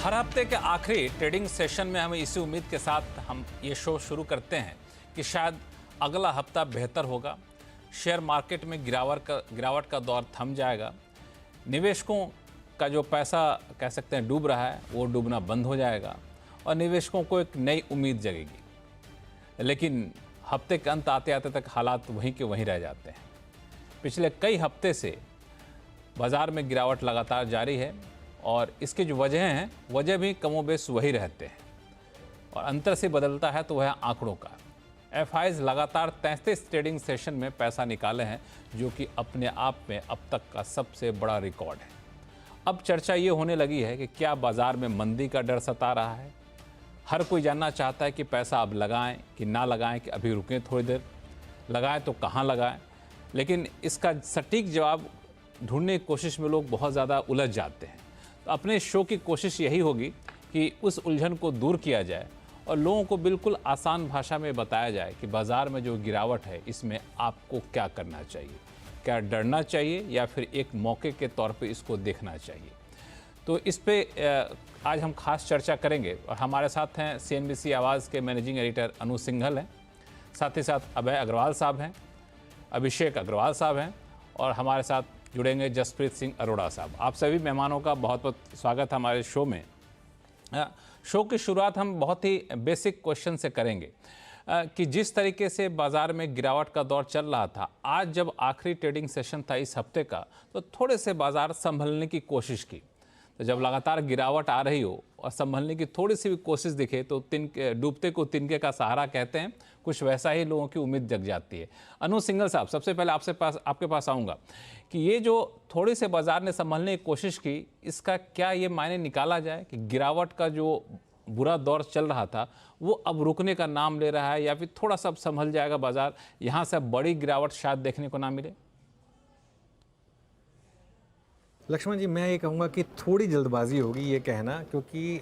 हर हफ्ते के आखिरी ट्रेडिंग सेशन में हम इसी उम्मीद के साथ हम ये शो शुरू करते हैं कि शायद अगला हफ्ता बेहतर होगा, शेयर मार्केट में गिरावट का दौर थम जाएगा, निवेशकों का जो पैसा कह सकते हैं डूब रहा है वो डूबना बंद हो जाएगा और निवेशकों को एक नई उम्मीद जगेगी। लेकिन हफ्ते के अंत आते आते तक हालात वहीं के वहीं रह जाते हैं। पिछले कई हफ्ते से बाज़ार में गिरावट लगातार जारी है और इसकी जो वजह भी कमोबेश वही रहते हैं और अंतर से बदलता है तो वह आंकड़ों का। एफआईज लगातार 33 ट्रेडिंग सेशन में पैसा निकाले हैं, जो कि अपने आप में अब तक का सबसे बड़ा रिकॉर्ड है। अब चर्चा ये होने लगी है कि क्या बाज़ार में मंदी का डर सता रहा है। हर कोई जानना चाहता है कि पैसा अब लगाएं कि ना लगाएं, कि अभी रुकें थोड़ी देर, लगाएं तो कहाँ लगाएं। लेकिन इसका सटीक जवाब ढूंढने की कोशिश में लोग बहुत ज़्यादा उलझ जाते हैं। तो अपने शो की कोशिश यही होगी कि उस उलझन को दूर किया जाए और लोगों को बिल्कुल आसान भाषा में बताया जाए कि बाज़ार में जो गिरावट है इसमें आपको क्या करना चाहिए, क्या डरना चाहिए या फिर एक मौके के तौर पे इसको देखना चाहिए। तो इस पे आज हम खास चर्चा करेंगे और हमारे साथ हैं CNBC आवाज़ के मैनेजिंग एडिटर अनु सिंघल हैं, साथ ही साथ अभय अग्रवाल साहब हैं, अभिषेक अग्रवाल साहब हैं और हमारे साथ जुड़ेंगे जसप्रीत सिंह अरोड़ा साहब। आप सभी मेहमानों का बहुत बहुत स्वागत है हमारे शो में। शो की शुरुआत हम बहुत ही बेसिक क्वेश्चन से करेंगे कि जिस तरीके से बाज़ार में गिरावट का दौर चल रहा था, आज जब आखिरी ट्रेडिंग सेशन था इस हफ्ते का, तो थोड़े से बाज़ार संभलने की कोशिश की। तो जब लगातार गिरावट आ रही हो और संभलने की थोड़ी सी भी कोशिश दिखे तो डूबते को तिनके का सहारा कहते हैं, कुछ वैसा ही लोगों की उम्मीद जग जाती है। अनु सिंघल साहब, सबसे पहले आपके पास आऊँगा कि ये जो थोड़ी से बाज़ार ने संभलने की कोशिश की, इसका क्या ये मायने निकाला जाए कि गिरावट का जो बुरा दौर चल रहा था वो अब रुकने का नाम ले रहा है, या फिर थोड़ा सा अब संभल जाएगा बाज़ार, यहाँ से बड़ी गिरावट शायद देखने को ना मिले? लक्ष्मण जी, मैं ये कहूँगा कि थोड़ी जल्दबाजी होगी ये कहना, क्योंकि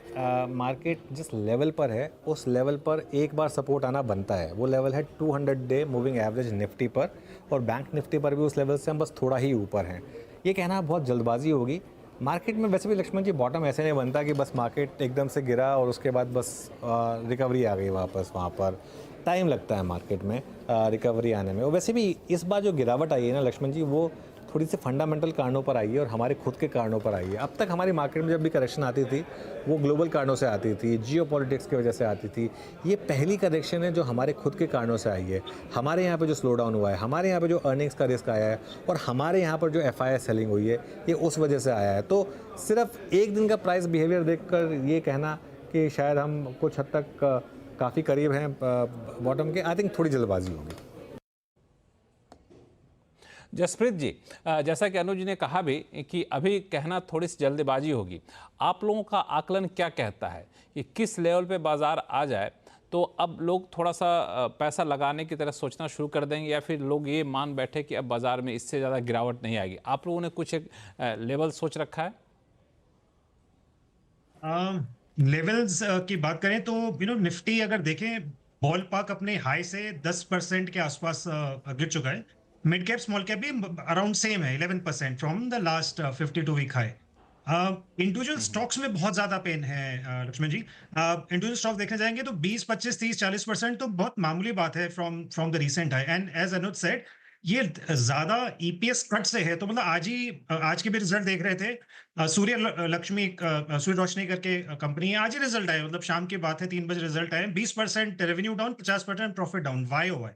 मार्केट जिस लेवल पर है उस लेवल पर एक बार सपोर्ट आना बनता है। वो लेवल है 200 डे मूविंग एवरेज निफ्टी पर, और बैंक निफ्टी पर भी उस लेवल से हम बस थोड़ा ही ऊपर हैं। ये कहना बहुत जल्दबाजी होगी। मार्केट में वैसे भी लक्ष्मण जी बॉटम ऐसे नहीं बनता कि बस मार्केट एकदम से गिरा और उसके बाद बस रिकवरी आ गई वापस। वहाँ पर टाइम लगता है मार्केट में रिकवरी आने में। और वैसे भी इस बार जो गिरावट आई है ना लक्ष्मण जी, वो थोड़ी सी फंडामेंटल कारणों पर आई है और हमारे खुद के कारणों पर आई है। अब तक हमारी मार्केट में जब भी करेक्शन आती थी वो ग्लोबल कारणों से आती थी, जियोपॉलिटिक्स की वजह से आती थी। ये पहली करेक्शन है जो हमारे खुद के कारणों से आई है। हमारे यहाँ पे जो स्लो डाउन हुआ है, हमारे यहाँ पे जो अर्निंग्स का रिस्क आया है और हमारे यहाँ पर जो FII सेलिंग हुई है, ये उस वजह से आया है। तो सिर्फ एक दिन का प्राइस बिहेवियर देखकर ये कहना कि शायद हम कुछ हद तक काफ़ी करीब हैं बॉटम के, आई थिंक थोड़ी जल्दबाजी होगी। जसप्रीत जी, जैसा कि अनुज ने कहा भी कि अभी कहना थोड़ी सी जल्दबाजी होगी, आप लोगों का आकलन क्या कहता है कि किस लेवल पे बाज़ार आ जाए तो अब लोग थोड़ा सा पैसा लगाने की तरह सोचना शुरू कर देंगे, या फिर लोग ये मान बैठे कि अब बाज़ार में इससे ज़्यादा गिरावट नहीं आएगी? आप लोगों ने कुछ एक लेवल सोच रखा है? लेवल्स की बात करें तो निफ्टी अगर देखें, बॉल पार्क अपने हाई से 10% के आसपास गिर चुका है। मिड कैप स्मॉल कैप भी अराउंड सेम है, 11% from the last 52 week high. Individual stocks में बहुत ज्यादा पेन है लक्ष्मण जी। इंडिविजुअल स्टॉक देखने जाएंगे तो 20, 25, 30, 40% तो बहुत मामूली बात है from the recent high. And as Anuj said, ये ज्यादा EPS कट से है। तो मतलब आज के भी रिजल्ट देख रहे थे, सूर्य रोशनी करके कंपनी है, आज ही रिजल्ट आया, मतलब शाम की बात है, 3 बजे रिजल्ट आए। 20% revenue down, 50% profit down, YOY।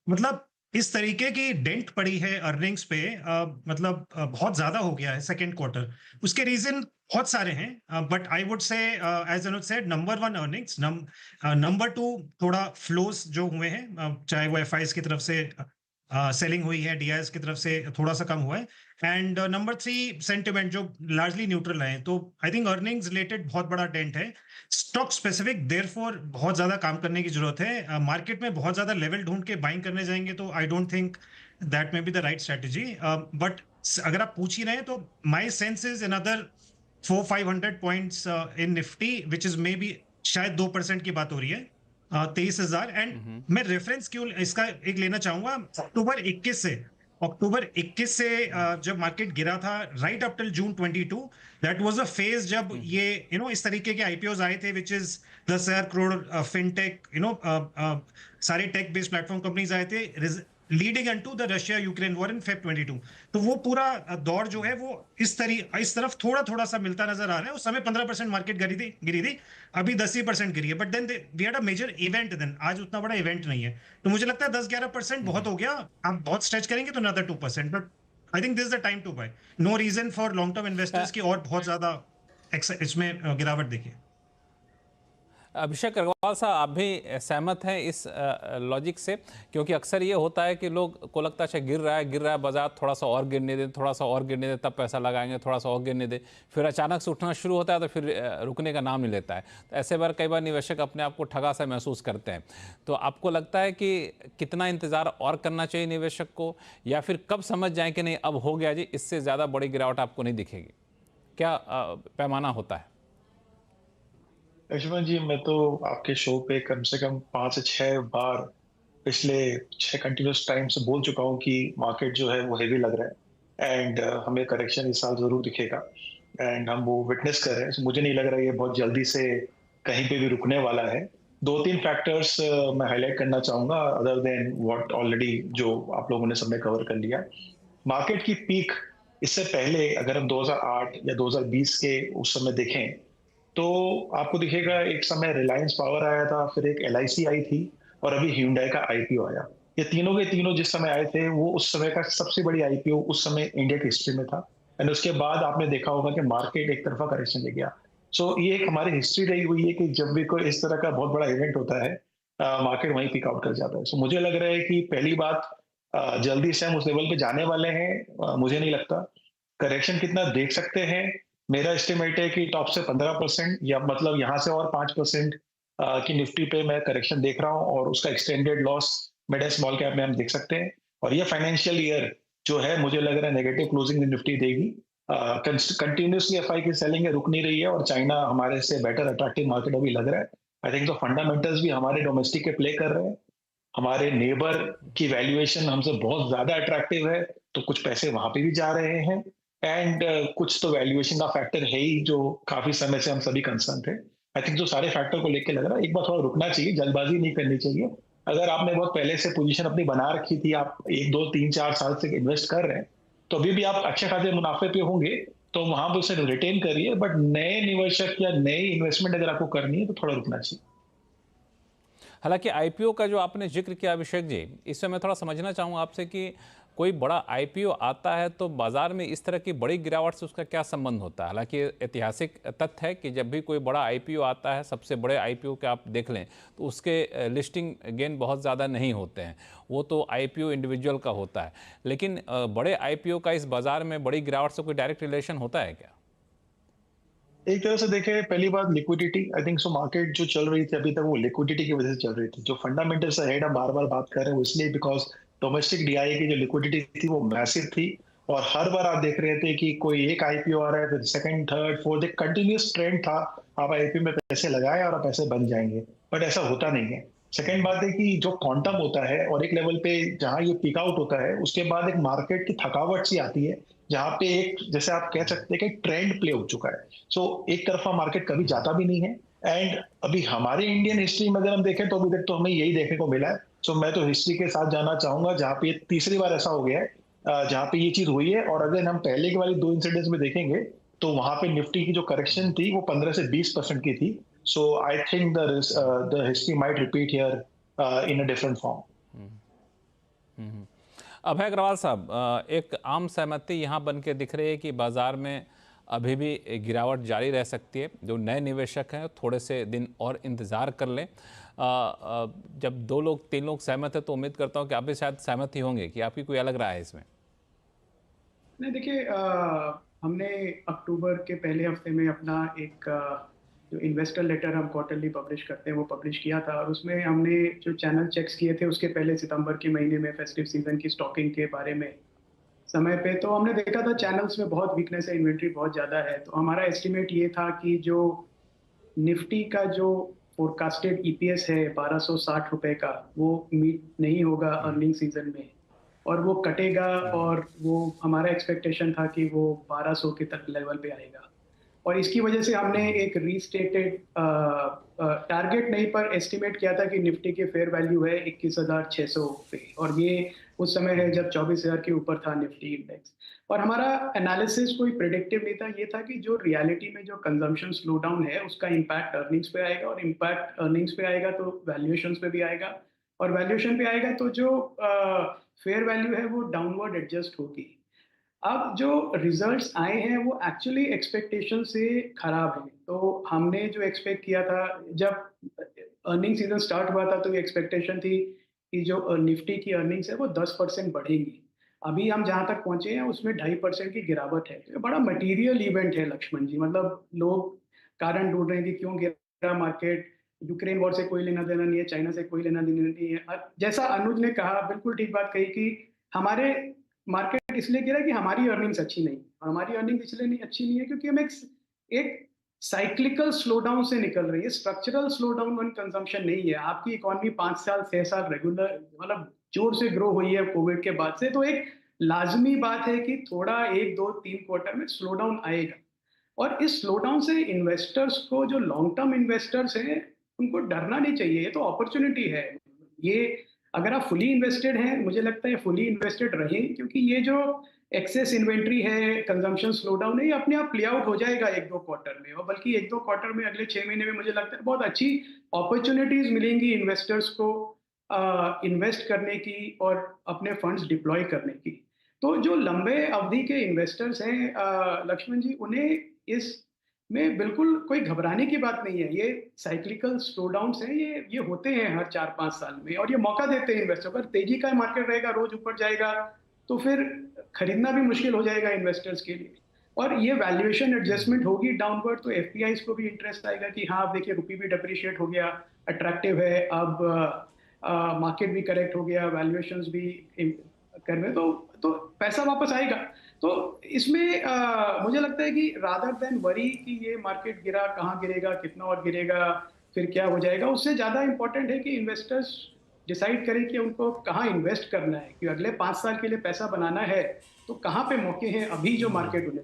मतलब इस तरीके की डेंट पड़ी है अर्निंग्स पे, मतलब बहुत ज्यादा हो गया है सेकेंड क्वार्टर। उसके रीजन बहुत सारे हैं, but I would say as Anuj said, number 1 earnings, number 2 थोड़ा फ्लोज जो हुए हैं, चाहे वो FIs की तरफ से सेलिंग हुई है, DIs की तरफ से थोड़ा सा कम हुआ है, एंड नंबर 3 सेंटिमेंट जो लार्जली न्यूट्रल है। तो आई थिंक अर्निंग्स रिलेटेड बहुत बड़ा डेंट है। स्टॉक स्पेसिफिक देयरफॉर बहुत ज्यादा काम करने की जरूरत है। मार्केट में बहुत ज्यादा लेवल ढूंढ के बाइंग करने जाएंगे तो I don't think that may be the right strategy. But अगर आप पूछ ही रहे हैं तो my sense is another 400-500 points in Nifty, which is may be शायद 2% की बात हो रही है, 23,000। एंड मैं रेफरेंस क्यों इसका एक लेना चाहूंगा, अक्टूबर 21 से अक्टूबर 21 से जब मार्केट गिरा था right up till June 22, that was a phase जब ये इस तरीके के आईपीओज आए थे विच इज 10,000 करोड़ फिनटेक, सारे टेक बेस्ड प्लेटफॉर्म कंपनीज आए थे leading into the Russia Ukraine war in Feb 22। तो वो पूरा दौर जो है वो इस तरफ थोड़ा थोड़ा सा मिलता नजर आ रहा है। उस समय 15% मार्केट गिरी थी, अभी 10% गिरी है, but then we had a major event, then आज उतना बड़ा इवेंट नहीं है। तो मुझे लगता है 10-11% बहुत हो गया। आप बहुत स्ट्रेच करेंगे तो another 2%, but I think this is the time to buy. No reason for long term investors की और बहुत ज्यादा इसमें गिरावट देखिए। अभिषेक अग्रवाल साहब, आप भी सहमत हैं इस लॉजिक से? क्योंकि अक्सर ये होता है कि लोग को लगता है गिर रहा है बाजार, थोड़ा सा और गिरने दे, थोड़ा सा और गिरने दे, तब पैसा लगाएंगे, थोड़ा सा और गिरने दे, फिर अचानक से उठना शुरू होता है तो फिर रुकने का नाम नहीं लेता है। तो ऐसे बार कई बार निवेशक अपने आप को ठगा सा महसूस करते हैं। तो आपको लगता है कि कितना इंतज़ार और करना चाहिए निवेशक को, या फिर कब समझ जाए कि नहीं अब हो गया जी, इससे ज़्यादा बड़ी गिरावट आपको नहीं दिखेगी? क्या पैमाना होता है? लक्ष्मण जी, मैं तो आपके शो पे कम से कम 5 से 6 बार पिछले 6 कंटिन्यूस टाइम से बोल चुका हूँ कि मार्केट जो है वो हेवी लग रहा है एंड हमें करेक्शन इस साल जरूर दिखेगा एंड हम वो विटनेस कर रहे हैं। मुझे नहीं लग रहा है ये बहुत जल्दी से कहीं पे भी रुकने वाला है। 2-3 फैक्टर्स मैं हाईलाइट करना चाहूंगा अदर देन व्हाट ऑलरेडी जो आप लोगों ने सबने कवर कर लिया। मार्केट की पीक इससे पहले अगर हम 2008 या 2020 के उस समय देखें तो आपको दिखेगा एक समय रिलायंस पावर आया था, फिर एक LIC आई थी और अभी Hyundai का IPO आया। ये तीनों के तीनों जिस समय आए थे वो उस समय का सबसे बड़ी IPO उस समय इंडिया की हिस्ट्री में था एंड उसके बाद आपने देखा होगा कि मार्केट एक तरफा करेक्शन ले गया। सो ये एक हमारी हिस्ट्री रही हुई है कि जब भी कोई इस तरह का बहुत बड़ा इवेंट होता है मार्केट वहीं पिक आउट कर जाता है। सो मुझे लग रहा है कि पहली बात जल्दी से हम उस लेवल पे जाने वाले हैं, मुझे नहीं लगता। करेक्शन कितना देख सकते हैं, मेरा एस्टिमेट है कि टॉप से 15% या मतलब यहाँ से और 5% की निफ्टी पे मैं करेक्शन देख रहा हूँ और उसका extended loss mid and small cap में हम देख सकते हैं। और ये फाइनेंशियल ईयर जो है मुझे लग रहा है नेगेटिव क्लोजिंग निफ्टी देगी। कंटिन्यूसली एफआई की सेलिंग रुक नहीं रही है और चाइना हमारे से बेटर अट्रैक्टिव मार्केट अभी लग रहा है। आई थिंक तो फंडामेंटल्स भी हमारे डोमेस्टिक के प्ले कर रहे हैं। हमारे नेबर की वैल्यूएशन हमसे बहुत ज्यादा अट्रैक्टिव है तो कुछ पैसे वहां पे भी जा रहे हैं एंड कुछ तो वैल्यूएशन का फैक्टर है ही जो काफी समय से हम सभी कंसर्न थे। आई थिंक जो सारे फैक्टर को लेके लग रहा है एक बार थोड़ा रुकना चाहिए, जल्दबाजी नहीं करनी चाहिए। अगर आपने बहुत पहले से पोजीशन अपनी बना रखी थी, आप 1 2 3 4 साल से इन्वेस्ट कर रहे हैं तो अभी भी आप अच्छे खासे मुनाफे पे होंगे, तो वहां पर उसे रिटेन करिए। बट नए निवेशक या नई इन्वेस्टमेंट अगर आपको करनी है तो थोड़ा रुकना चाहिए। हालांकि आईपीओ का जो आपने जिक्र किया अभिषेक जी, इससे मैं थोड़ा समझना चाहूँगा आपसे कि कोई बड़ा आईपीओ आता है तो बाजार में इस तरह की बड़ी गिरावट से उसका क्या संबंध होता है? हालांकि ऐतिहासिक तथ्य है कि जब भी कोई बड़ा आईपीओ आता है, सबसे बड़े आईपीओ के आप देख लें तो उसके लिस्टिंग गेन बहुत ज़्यादा नहीं होते हैं, वो तो आईपीओ इंडिविजुअल का होता है। लेकिन बड़े आईपीओ का इस बाजार में बड़ी गिरावट से कोई डायरेक्ट रिलेशन होता है क्या? एक तरह से देखें, पहली बात लिक्विडिटी, आई थिंक सो मार्केट जो चल रही थी अभी तक वो लिक्विडिटी की वजह से चल रही थी। जो फंडामेंटल्स हेड हम बार बार बात कर रहे हैं वो इसलिए बिकॉज डोमेस्टिक डीआई की जो लिक्विडिटी थी वो मैसिव थी और हर बार आप देख रहे थे कि कोई एक आईपीओ आ रहा है, फिर सेकंड थर्ड फोर्थ, एक कंटिन्यूस ट्रेंड था, आप आईपीओ में पैसे लगाए और आप पैसे बन जाएंगे, बट ऐसा होता नहीं है। सेकंड बात है कि जो क्वांटम होता है और एक लेवल पे जहां ये पिक आउट होता है उसके बाद एक मार्केट की थकावट सी आती है जहां पे एक जैसे आप कह सकते हैं कि ट्रेंड प्ले हो चुका है। सो एक तरफा मार्केट कभी जाता भी नहीं है एंड अभी हमारे इंडियन हिस्ट्री में अगर हम देखें तो अभी तक तो हमें यही देखने को मिला है। सो मैं तो हिस्ट्री के साथ जाना चाहूंगा जहां पे तीसरी बार ऐसा हो गया है जहां पे ये चीज हुई है। और अगर हम पहले की वाली 2 इंसिडेंट्स में देखेंगे तो वहां पे निफ्टी की जो करेक्शन थी वो 15 से 20% की थी। So I think the history might repeat here in a different form. Abhay Agrawal साहब, एक आम सहमति यहाँ बन के दिख रही है कि बाजार में अभी भी गिरावट जारी रह सकती है। जो नए निवेशक हैं थोड़े से दिन और इंतज़ार कर लें। जब 2 लोग 3 लोग सहमत हैं तो उम्मीद करता हूँ कि आप भी शायद सहमत ही होंगे, कि आपकी कोई अलग राय है इसमें? नहीं, देखिए, हमने अक्टूबर के पहले हफ्ते में अपना एक जो इन्वेस्टर लेटर हम क्वार्टरली पब्लिश करते हैं वो पब्लिश किया था और उसमें हमने जो चैनल चेक्स किए थे उसके पहले सितंबर के महीने में फेस्टिव सीजन की स्टॉकिंग के बारे में समय पे, तो हमने देखा था चैनल्स में बहुत वीकनेस है, इन्वेंट्री बहुत ज़्यादा है। तो हमारा एस्टिमेट ये था कि जो निफ्टी का जो फोरकास्टेड ईपीएस है 1260 रुपए का, वो मीट नहीं होगा अर्निंग सीजन में। और वो कटेगा, और वो हमारा एक्सपेक्टेशन था कि वो 1200 के तक लेवल पे आएगा। और इसकी वजह से हमने एक रीस्टेटेड टारगेट नहीं पर एस्टिमेट किया था कि निफ्टी की फेयर वैल्यू है 21,600 पे, और ये उस समय है जब 24,000 के ऊपर था निफ्टी इंडेक्स। और हमारा एनालिसिस कोई प्रिडिक्टिव नहीं था, ये था कि जो रियलिटी में जो कंजम्पशन स्लो डाउन है उसका इम्पैक्ट अर्निंग्स पे आएगा, और इम्पैक्ट अर्निंग्स पे आएगा तो वैल्यूएशंस पे भी आएगा, और वैल्यूएशन पे आएगा तो जो फेयर वैल्यू है वो डाउनवर्ड एडजस्ट होगी। अब जो रिजल्ट्स आए हैं वो एक्चुअली एक्सपेक्टेशन से खराब है। तो हमने जो एक्सपेक्ट किया था, जब अर्निंग सीजन स्टार्ट हुआ था, तो ये एक्सपेक्टेशन थी कि जो निफ्टी की अर्निंग्स है वो 10% बढ़ेंगी। अभी हम जहां तक पहुंचे हैं उसमें 2.5% की गिरावट है। तो ये बड़ा मटेरियल इवेंट है लक्ष्मण जी, मतलब लोग कारण ढूंढ रहे हैं कि क्यों गिरा मार्केट। यूक्रेन वॉर से कोई लेना देना नहीं है, चाइना से कोई लेना देना नहीं है। जैसा अनुज ने कहा, बिल्कुल ठीक बात कही कि हमारे मार्केट इसलिए गिरा कि हमारी अर्निंग्स अच्छी नहीं, और हमारी अर्निंग्स इसलिए नहीं अच्छी नहीं है क्योंकि हम एक साइक्लिकल स्लो डाउन से निकल रही है। Structural slow down one consumption नहीं है। आपकी इकोनॉमी 5 साल 6 साल रेगुलर मतलब जोर से ग्रो हुई है कोविड के बाद से, तो एक लाजमी बात है कि थोड़ा 1 2 3 क्वार्टर में स्लो डाउन आएगा। और इस स्लो डाउन से इन्वेस्टर्स को, जो लॉन्ग टर्म इन्वेस्टर्स हैं, उनको डरना नहीं चाहिए। ये तो अपॉर्चुनिटी है। ये अगर आप फुली इन्वेस्टेड हैं, मुझे लगता है फुली इन्वेस्टेड रहें, क्योंकि ये जो एक्सेस इन्वेंट्री है, कंजम्पशन स्लो डाउन है, ये अपने आप प्ले आउट हो जाएगा 1 2 क्वार्टर में। और बल्कि 1 2 क्वार्टर में, अगले 6 महीने में मुझे लगता है बहुत अच्छी अपॉर्चुनिटीज मिलेंगी इन्वेस्टर्स को इन्वेस्ट करने की और अपने फंड्स डिप्लॉय करने की। तो जो लंबे अवधि के इन्वेस्टर्स हैं लक्ष्मण जी, उन्हें इस में बिल्कुल कोई घबराने की बात नहीं है। ये साइक्लिकल स्लो डाउन्स हैं, ये होते हैं हर 4 5 साल में, और ये मौका देते हैं इन्वेस्टर को। अगर तेजी का मार्केट रहेगा, रोज ऊपर जाएगा, तो फिर खरीदना भी मुश्किल हो जाएगा इन्वेस्टर्स के लिए। और ये वैल्यूएशन एडजस्टमेंट होगी डाउनवर्ड, तो एफपीआईज को भी इंटरेस्ट आएगा कि हाँ, अब देखिए रुपये भी डिप्रिशिएट हो गया, अट्रैक्टिव है, अब मार्केट भी करेक्ट हो गया, वैल्यूएशंस भी कर रहे, तो पैसा वापस आएगा। तो इसमें मुझे लगता है कि रादर देन वरी कि ये मार्केट गिरा, कहाँ गिरेगा, कितना और गिरेगा, फिर क्या हो जाएगा, उससे ज़्यादा इंपॉर्टेंट है कि इन्वेस्टर्स डिसाइड करें कि उनको कहाँ इन्वेस्ट करना है, कि अगले 5 साल के लिए पैसा बनाना है तो कहाँ पे मौके हैं अभी जो मार्केट उन्हें।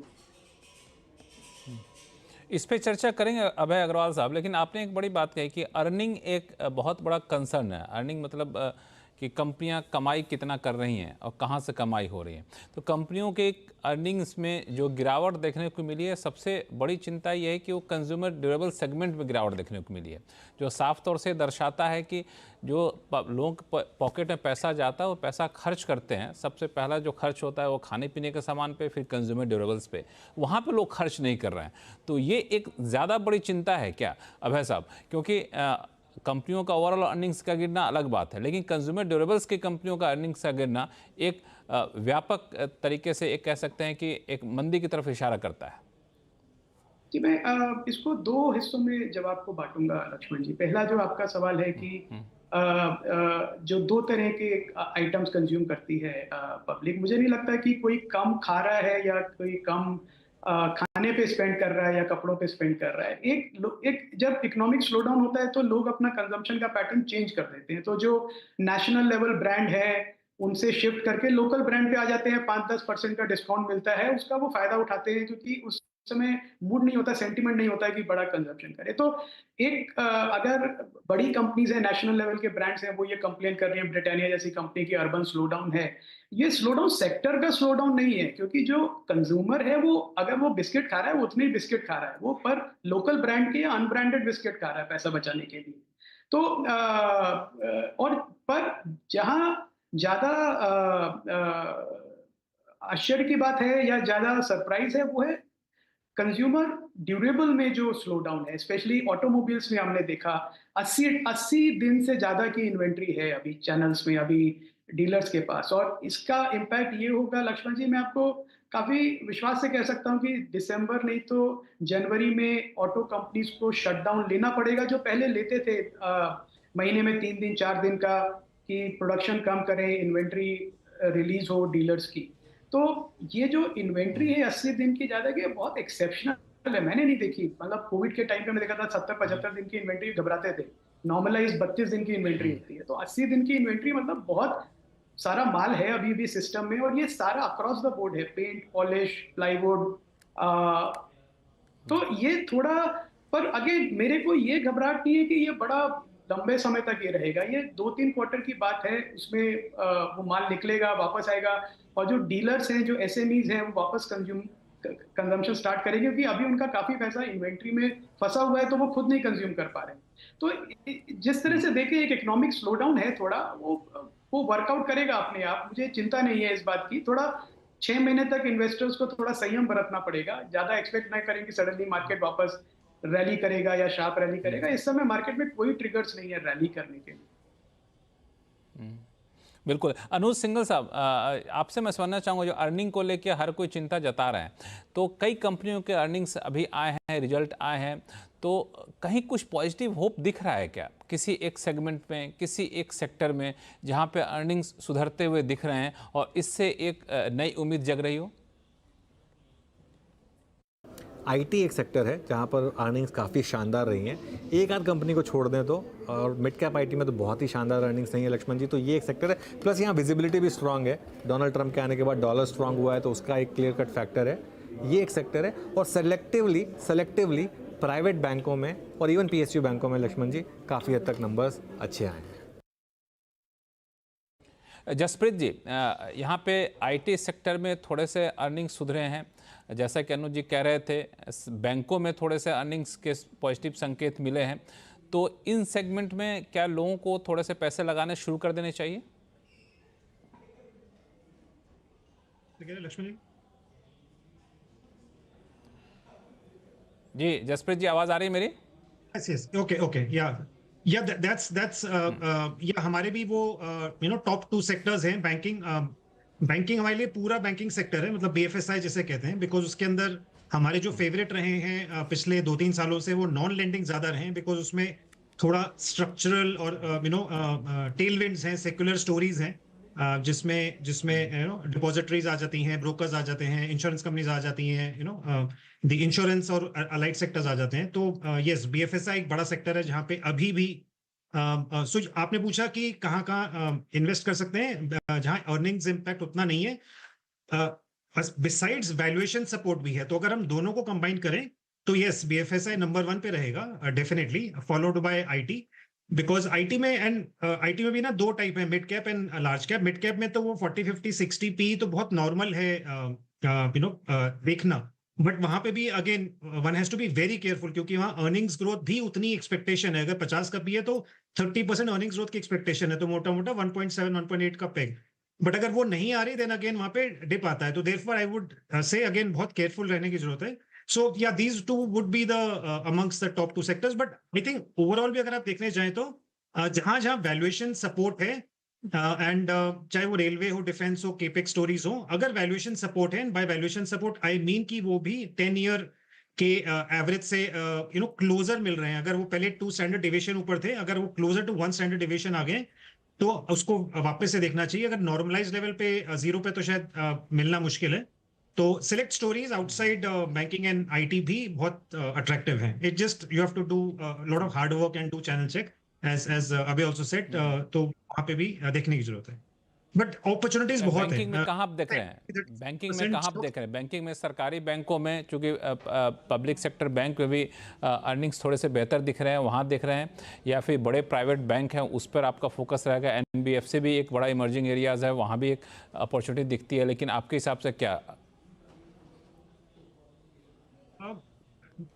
इस पे चर्चा करेंगे अभय अग्रवाल साहब, लेकिन आपने एक बड़ी बात कही कि अर्निंग एक बहुत बड़ा कंसर्न है। अर्निंग मतलब कि कंपनियां कमाई कितना कर रही हैं और कहां से कमाई हो रही है। तो कंपनियों के अर्निंग्स में जो गिरावट देखने को मिली है, सबसे बड़ी चिंता यह है कि वो कंज्यूमर ड्यूरेबल सेगमेंट में गिरावट देखने को मिली है, जो साफ तौर से दर्शाता है कि जो लोगों के पॉकेट में पैसा जाता है वो पैसा खर्च करते हैं। सबसे पहला जो खर्च होता है वो खाने पीने के सामान पे, फिर कंज्यूमर ड्यूरेबल्स पे, वहाँ पे लोग खर्च नहीं कर रहे हैं। तो ये एक ज़्यादा बड़ी चिंता है क्या अभय साहब? क्योंकि कंपनियों का ओवरऑल अर्निंग्स का गिरना अलग बात है, लेकिन कंज्यूमर ड्यूरेबल्स की कंपनियों का अर्निंग्स का गिरना एक व्यापक तरीके से एक कह सकते हैं कि एक मंदी की तरफ इशारा करता है। जी, मैं इसको 2 हिस्सों में जवाब को बांटूंगा लक्ष्मण जी। पहला जो आपका सवाल है कि जो 2 तरह के आइटम्स कंज्यूम करती है पब्लिक, मुझे नहीं लगता कि कोई कम खा रहा है या कोई कम खाने पे स्पेंड कर रहा है या कपड़ों पे स्पेंड कर रहा है। एक जब इकोनॉमिक स्लो डाउन होता है तो लोग अपना कंजम्पशन का पैटर्न चेंज कर देते हैं। तो जो नेशनल लेवल ब्रांड है उनसे शिफ्ट करके लोकल ब्रांड पे आ जाते हैं, 5-10% का डिस्काउंट मिलता है, उसका वो फायदा उठाते हैं, क्योंकि उस समय मूड नहीं होता, सेंटिमेंट नहीं होता है कि बड़ा कंजम्पशन करे। तो एक अगर बड़ी कंपनीज है, नेशनल लेवल के ब्रांड्स हैं, वो ये कंप्लेन कर रही हैं, ब्रिटानिया जैसी कंपनी की अर्बन स्लो डाउन है, ये स्लो डाउन सेक्टर का स्लो डाउन नहीं है, क्योंकि जो कंज्यूमर है वो अगर वो बिस्किट खा रहा है वो उतने ही बिस्किट खा रहा है, वो पर लोकल ब्रांड के या अनब्रांडेड बिस्किट खा रहा है पैसा बचाने के लिए। तो और पर जहां ज्यादा आश्चर्य की बात है या ज्यादा सरप्राइज है, वो है कंज्यूमर ड्यूरेबल में जो स्लो डाउन है। स्पेशली ऑटोमोबाइल्स में हमने देखा 80 दिन से ज्यादा की इन्वेंट्री है अभी चैनल्स में, अभी डीलर्स के पास। और इसका इम्पैक्ट ये होगा लक्ष्मण जी, मैं आपको काफी विश्वास से कह सकता हूं कि दिसंबर नहीं तो जनवरी में ऑटो कंपनीज को शटडाउन लेना पड़ेगा, जो पहले लेते थे महीने में 3 दिन 4 दिन का, कि प्रोडक्शन कम करें, इन्वेंट्री रिलीज हो डीलर्स की। तो ये जो इन्वेंट्री है 80 दिन की ज्यादा की, बहुत एक्सेप्शनल है, मैंने नहीं देखी। मतलब कोविड के टाइम पे मैं देखा था 70-75 दिन की इन्वेंट्री घबराते थे, नॉर्मलाइज 32 दिन की इन्वेंट्री होती है। तो 80 दिन की इन्वेंट्री मतलब बहुत सारा माल है अभी भी सिस्टम में, और ये सारा अक्रॉस द बोर्ड है, पेंट, पॉलिश, प्लाईवुड। तो ये थोड़ा, पर अगेन मेरे को ये घबराहट नहीं है कि ये बड़ा लंबे समय तक ये रहेगा। ये 2-3 क्वार्टर की बात है, उसमें वो माल निकलेगा, वापस आएगा, और जो डीलर्स हैं, जो एसएमईज हैं, वो वापस कंजम्पशन स्टार्ट करेंगे, क्योंकि अभी उनका काफी पैसा इन्वेंट्री में फंसा हुआ है, तो वो खुद नहीं कंज्यूम कर पा रहे हैं। तो जिस तरह से देखें, एक इकोनॉमिक स्लोडाउन है थोड़ा, वो वर्कआउट करेगा अपने आप, मुझे चिंता नहीं है इस बात की। थोड़ा 6 महीने तक इन्वेस्टर्स को थोड़ा संयम बरतना पड़ेगा, ज्यादा एक्सपेक्ट ना करें कि सडनली मार्केट वापस रैली करेगा या शार्प रैली करेगा। इस समय मार्केट में कोई ट्रिगर्स नहीं है रैली करने के लिए। बिल्कुल। अनुज सिंघल साहब, आपसे मैं समझना चाहूँगा, जो अर्निंग को लेकर हर कोई चिंता जता रहा है, तो कई कंपनियों के अर्निंग्स अभी आए हैं, रिजल्ट आए हैं, तो कहीं कुछ पॉजिटिव होप दिख रहा है क्या किसी एक सेगमेंट में, किसी एक सेक्टर में, जहाँ पे अर्निंग्स सुधरते हुए दिख रहे हैं और इससे एक नई उम्मीद जग रही हो? आईटी एक सेक्टर है जहाँ पर अर्निंग्स काफ़ी शानदार रही हैं, एक आध कंपनी को छोड़ दें तो, और मिड कैप आईटी में तो बहुत ही शानदार अर्निंग्स नहीं है लक्ष्मण जी। तो ये एक सेक्टर है, प्लस यहाँ विजिबिलिटी भी स्ट्रांग है, डोनाल्ड ट्रंप के आने के बाद डॉलर स्ट्रांग हुआ है, तो उसका एक क्लियर कट फैक्टर है। ये एक सेक्टर है, और सेलेक्टिवली प्राइवेट बैंकों में और इवन पीएसयू बैंकों में लक्ष्मण जी काफ़ी हद तक नंबर्स अच्छे आए हैं। जसप्रीत जी, यहाँ पे आईटी सेक्टर में थोड़े से अर्निंग्स सुधरे हैं, जैसा कि अनुज जी कह रहे थे, बैंकों में थोड़े से अर्निंग्स के पॉजिटिव संकेत मिले हैं, तो इन सेगमेंट में क्या लोगों को थोड़े से पैसे लगाने शुरू कर देने चाहिए? लक्ष्मण जी जसप्रीत जी, आवाज आ रही है मेरी? yes, okay, yeah, that's yeah, हमारे भी वो टॉप 2 सेक्टर्स हैं। बैंकिंग हमारे लिए पूरा बैंकिंग सेक्टर है, मतलब बीएफएसआई जिसे कहते हैं, बिकॉज उसके अंदर हमारे जो फेवरेट रहे हैं पिछले 2-3 सालों से, वो नॉन लेंडिंग ज्यादा रहे हैं, बिकॉज उसमें थोड़ा स्ट्रक्चरल और टेलविंड्स हैं, सेक्युलर स्टोरीज हैं, जिसमें डिपॉजिटरीज आ जाती हैं, ब्रोकर्स आ जाते हैं, इंश्योरेंस कंपनीज आ जाती हैं, द इंश्योरेंस और अलाइड सेक्टर्स आ जाते हैं। तो यस, बीएफएसआई एक बड़ा सेक्टर है जहां पे अभी भी आपने पूछा कि कहाँ इन्वेस्ट कर सकते हैं जहां अर्निंग्स इम्पैक्ट उतना नहीं है, बिसाइड्स वैल्यूएशन सपोर्ट भी है। तो अगर हम दोनों को कंबाइन करें तो यस, बीएफएसआई नंबर 1 पे रहेगा definitely, followed by IT, because IT में भी ना 2 टाइप है, mid cap and large cap. Mid cap में तो वो 40-50-60 पी तो बहुत नॉर्मल है देखना, बट वहां पे भी again one has to be very careful, क्योंकि वहां अर्निंग्स ग्रोथ भी उतनी एक्सपेक्टेशन है। अगर 50 का पी है तो 30% अर्निंग्स ग्रोथ की एक्सपेक्टेशन है, तो मोटा मोटा 1.7-1.8 का पेग। बट अगर वो नहीं आ रही, देन अगेन वहां पे डिप आता है। तो देयरफॉर आई वुड से अगेन बहुत केयरफुल रहने की जरूरत है। So yeah, these two would be the amongst the top 2 sectors. But I think overall भी अगर आप देखने जाएं तो जहां वैल्यूएशन सपोर्ट है, एंड चाहे वो रेलवे हो, डिफेंस हो, केपेक्स स्टोरीज हो, अगर वैल्यूएशन सपोर्ट है, by valuation support I mean कि वो भी 10 ईयर के एवरेज से क्लोजर मिल रहे हैं। अगर वो पहले 2 स्टैंडर्ड डिविएशन ऊपर थे, अगर वो क्लोजर टू 1 स्टैंडर्ड डिविएशन आ गए, तो उसको वापस से देखना चाहिए। अगर नॉर्मलाइज लेवल पे 0 पे तो शायद मिलना मुश्किल है। तो select stories outside banking and IT भी बहुत अट्रैक्टिव हैं। It just you have to do lot of hard work and do channel check, as अभी आल्सो सेड, तो वहां पे भी देखने की जरूरत है। बट अपॉर्चुनिटीज बहुत है। बैंकिंग में कहाँ आप देख रहे हैं? बैंकिंग में कहाँ आप देख रहे हैं? बैंकिंग में, सरकारी बैंकों में, चूंकि पब्लिक सेक्टर बैंक में भी अर्निंग्स थोड़े से बेहतर दिख रहे हैं, वहाँ देख रहे हैं, या फिर बड़े प्राइवेट बैंक हैं उस पर आपका फोकस रहेगा? एनबीएफसी भी एक बड़ा इमर्जिंग एरियाज है, वहाँ भी एक अपॉर्चुनिटी दिखती है, लेकिन आपके हिसाब से क्या?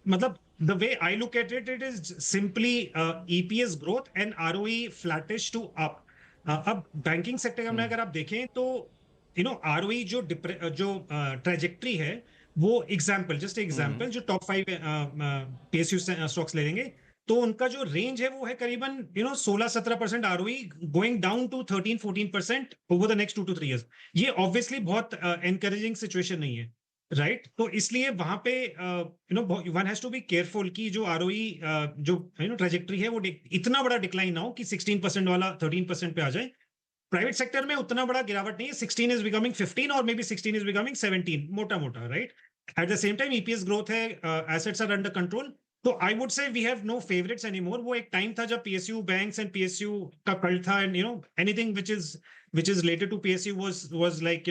मतलब the way I look at it, it is simply EPS growth and ROE flattish to up. अब बैंकिंग सेक्टर में अगर आप देखें तो ROE जो ट्रेजेक्ट्री है, वो जस्ट एग्जांपल जो टॉप 5 PSU स्टॉक्स ले लेंगे, तो उनका जो रेंज है वो है करीबन 16-17% ROE, going down to 13-14% over the next 2 to 3 years। ये ऑब्वियसली बहुत एनकरेजिंग सिचुएशन नहीं है, राइट? तो इसलिए वहां पे one has to be careful कि जो ROE जो ट्रेजेक्टरी है वो इतना बड़ा डिक्लाइन ना हो कि 16% वाला 13% पे आ जाए। प्राइवेट सेक्टर में उतना बड़ा गिरावट नहीं है, 16 इज बिकमिंग 15 और मे बी 16 इज बिकमिंग 17, मोटा मोटा, right? At the same time EPS growth है, एसेट्स आर अंडर कंट्रोल। तो I would say we have no favourites anymore. वो एक टाइम था जब PSU बैंक्स एंड PSU का कल्ट था, and anything which is which is related to PSU was like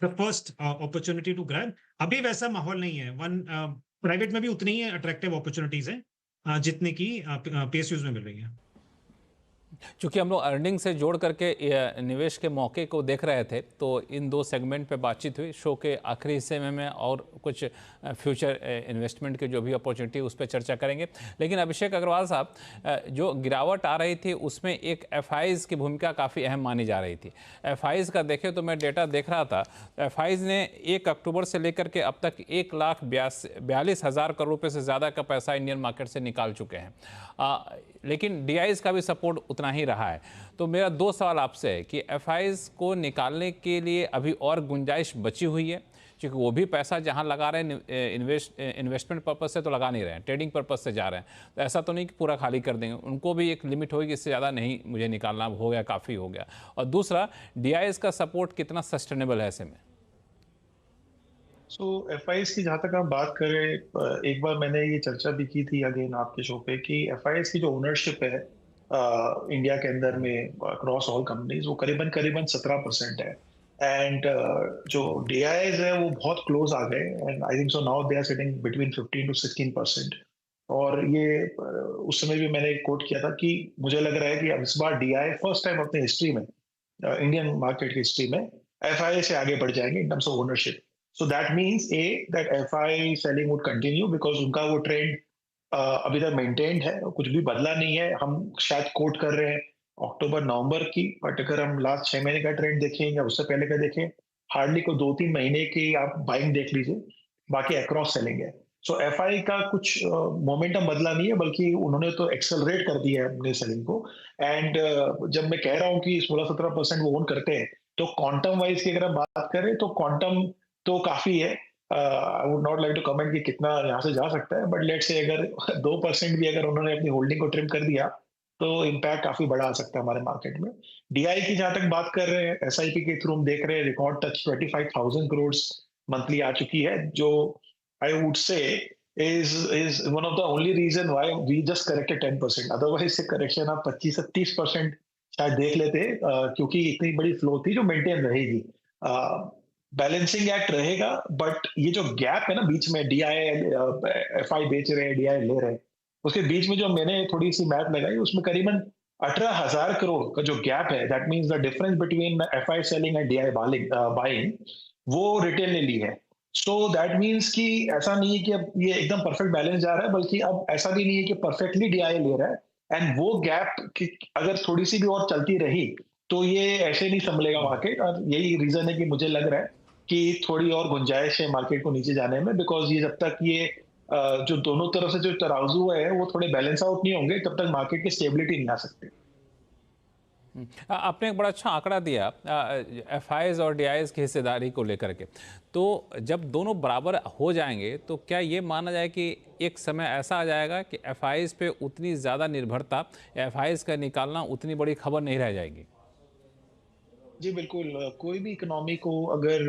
the first opportunity to grab. अभी वैसा माहौल नहीं है. प्राइवेट में भी उतनी ही अट्रैक्टिव अपॉर्चुनिटीज हैं जितने की PSUs में मिल रही हैं. चूँकि हम लोग अर्निंग से जोड़ करके निवेश के मौके को देख रहे थे, तो इन दो सेगमेंट पे बातचीत हुई. शो के आखिरी हिस्से में मैं और कुछ फ्यूचर इन्वेस्टमेंट की जो भी अपॉर्चुनिटी उस पर चर्चा करेंगे. लेकिन अभिषेक अग्रवाल साहब, जो गिरावट आ रही थी उसमें एक FIs की भूमिका काफ़ी अहम मानी जा रही थी. FIs का देखें तो मैं डेटा देख रहा था, FIs ने 1 अक्टूबर से लेकर के अब तक 1,42,000 करोड़ रुपये से ज़्यादा का पैसा इंडियन मार्केट से निकाल चुके हैं. लेकिन DIs का भी सपोर्ट उतना ही रहा है. तो मेरा 2 सवाल आपसे है कि FIs को निकालने के लिए अभी और गुंजाइश बची हुई है, क्योंकि वो भी पैसा जहां लगा रहे हैं इन्वेस्टमेंट पर्पस से तो लगा नहीं रहे हैं, ट्रेडिंग पर्पस से जा रहे हैं. तो ऐसा तो नहीं कि पूरा खाली कर देंगे, उनको भी एक लिमिट होगी, इससे ज़्यादा नहीं मुझे निकालना, हो गया, काफ़ी हो गया. और दूसरा, DIs का सपोर्ट कितना सस्टेनेबल है ऐसे में? FIs की जहां तक आप बात करें, एक बार मैंने ये चर्चा भी की थी अगेन आपके शो पे कि FIs की जो ओनरशिप है इंडिया के अंदर में अक्रॉस ऑल कंपनीज, वो करीबन 17% है. एंड जो DIs है वो बहुत क्लोज आ गए, and I think so now they are sitting between 15 to 16%. और ये उस समय भी मैंने कोट किया था कि मुझे लग रहा है कि अब इस बार DI फर्स्ट टाइम अपनी हिस्ट्री में, इंडियन मार्केट की हिस्ट्री में, FI से आगे बढ़ जाएंगे in terms of ownership. So that means that FI selling would continue because उनका वो ट्रेंड अभी तक मेंटेन्ड है, कुछ भी बदला नहीं है. हम शायद कोट कर रहे हैं अक्टूबर-नवंबर की, बट अगर हम लास्ट 6 महीने का ट्रेंड देखें या उससे पहले का देखें, हार्डली को 2-3 महीने की आप बाइंग देख लीजिए, बाकी अक्रॉस सेलिंग है. सो FI का कुछ मोमेंटम बदला नहीं है, बल्कि उन्होंने तो एक्सेलरेट कर दिया है अपने सेलिंग को. एंड जब मैं कह रहा हूँ कि 16-17% वो ओन करते हैं, तो क्वांटम वाइज की अगर हम बात करें तो क्वांटम तो काफी है. I would not like to comment कि कितना यहाँ से जा सकता है, बट लेट्स से अगर 2% भी अगर उन्होंने अपनी होल्डिंग को ट्रिम कर दिया तो इम्पैक्ट काफी बड़ा आ सकता है हमारे मार्केट में. DI की जहां तक बात कर रहे हैं, SIP के थ्रू हम देख रहे हैं रिकॉर्ड टच 25,000 करोड़ मंथली आ चुकी है, जो आई वुड से is one of the only reason why we just corrected 10%. Otherwise से करेक्शन आप 25 से 30% शायद देख लेते, क्योंकि इतनी बड़ी फ्लो थी जो मेंटेन रहेगी. बैलेंसिंग एक्ट रहेगा, बट ये जो गैप है ना बीच में, FI बेच रहे हैं, DI ले रहे हैं, उसके बीच में जो मैंने थोड़ी सी मैथ लगाई, उसमें करीबन 18,000 करोड़ का जो गैप है, that means the difference between FI selling and DI buying, वो रिटेल ने ली है. सो दैट मींस कि ऐसा नहीं है कि अब ये एकदम परफेक्ट बैलेंस जा रहा है, बल्कि अब ऐसा भी नहीं है कि परफेक्टली DI ले रहा है. एंड वो गैप अगर थोड़ी सी भी और चलती रही तो ये ऐसे नहीं संभलेगा मार्केट. और यही रीजन है कि मुझे लग रहा है कि थोड़ी और गुंजाइश है मार्केट को नीचे जाने में, बिकॉज ये जब तक ये जो दोनों तरफ से जो तराजू है वो थोड़े बैलेंस आउट नहीं होंगे, तब तक मार्केट की स्टेबिलिटी नहीं आ सकती. आपने एक बड़ा अच्छा आंकड़ा दिया FIs और DIs की हिस्सेदारी को लेकर के. तो जब दोनों बराबर हो जाएंगे तो क्या ये माना जाए कि एक समय ऐसा आ जाएगा कि FIs पे उतनी ज़्यादा निर्भरता, FIs का निकालना उतनी बड़ी खबर नहीं रह जाएगी? जी बिल्कुल. कोई भी इकोनॉमी को अगर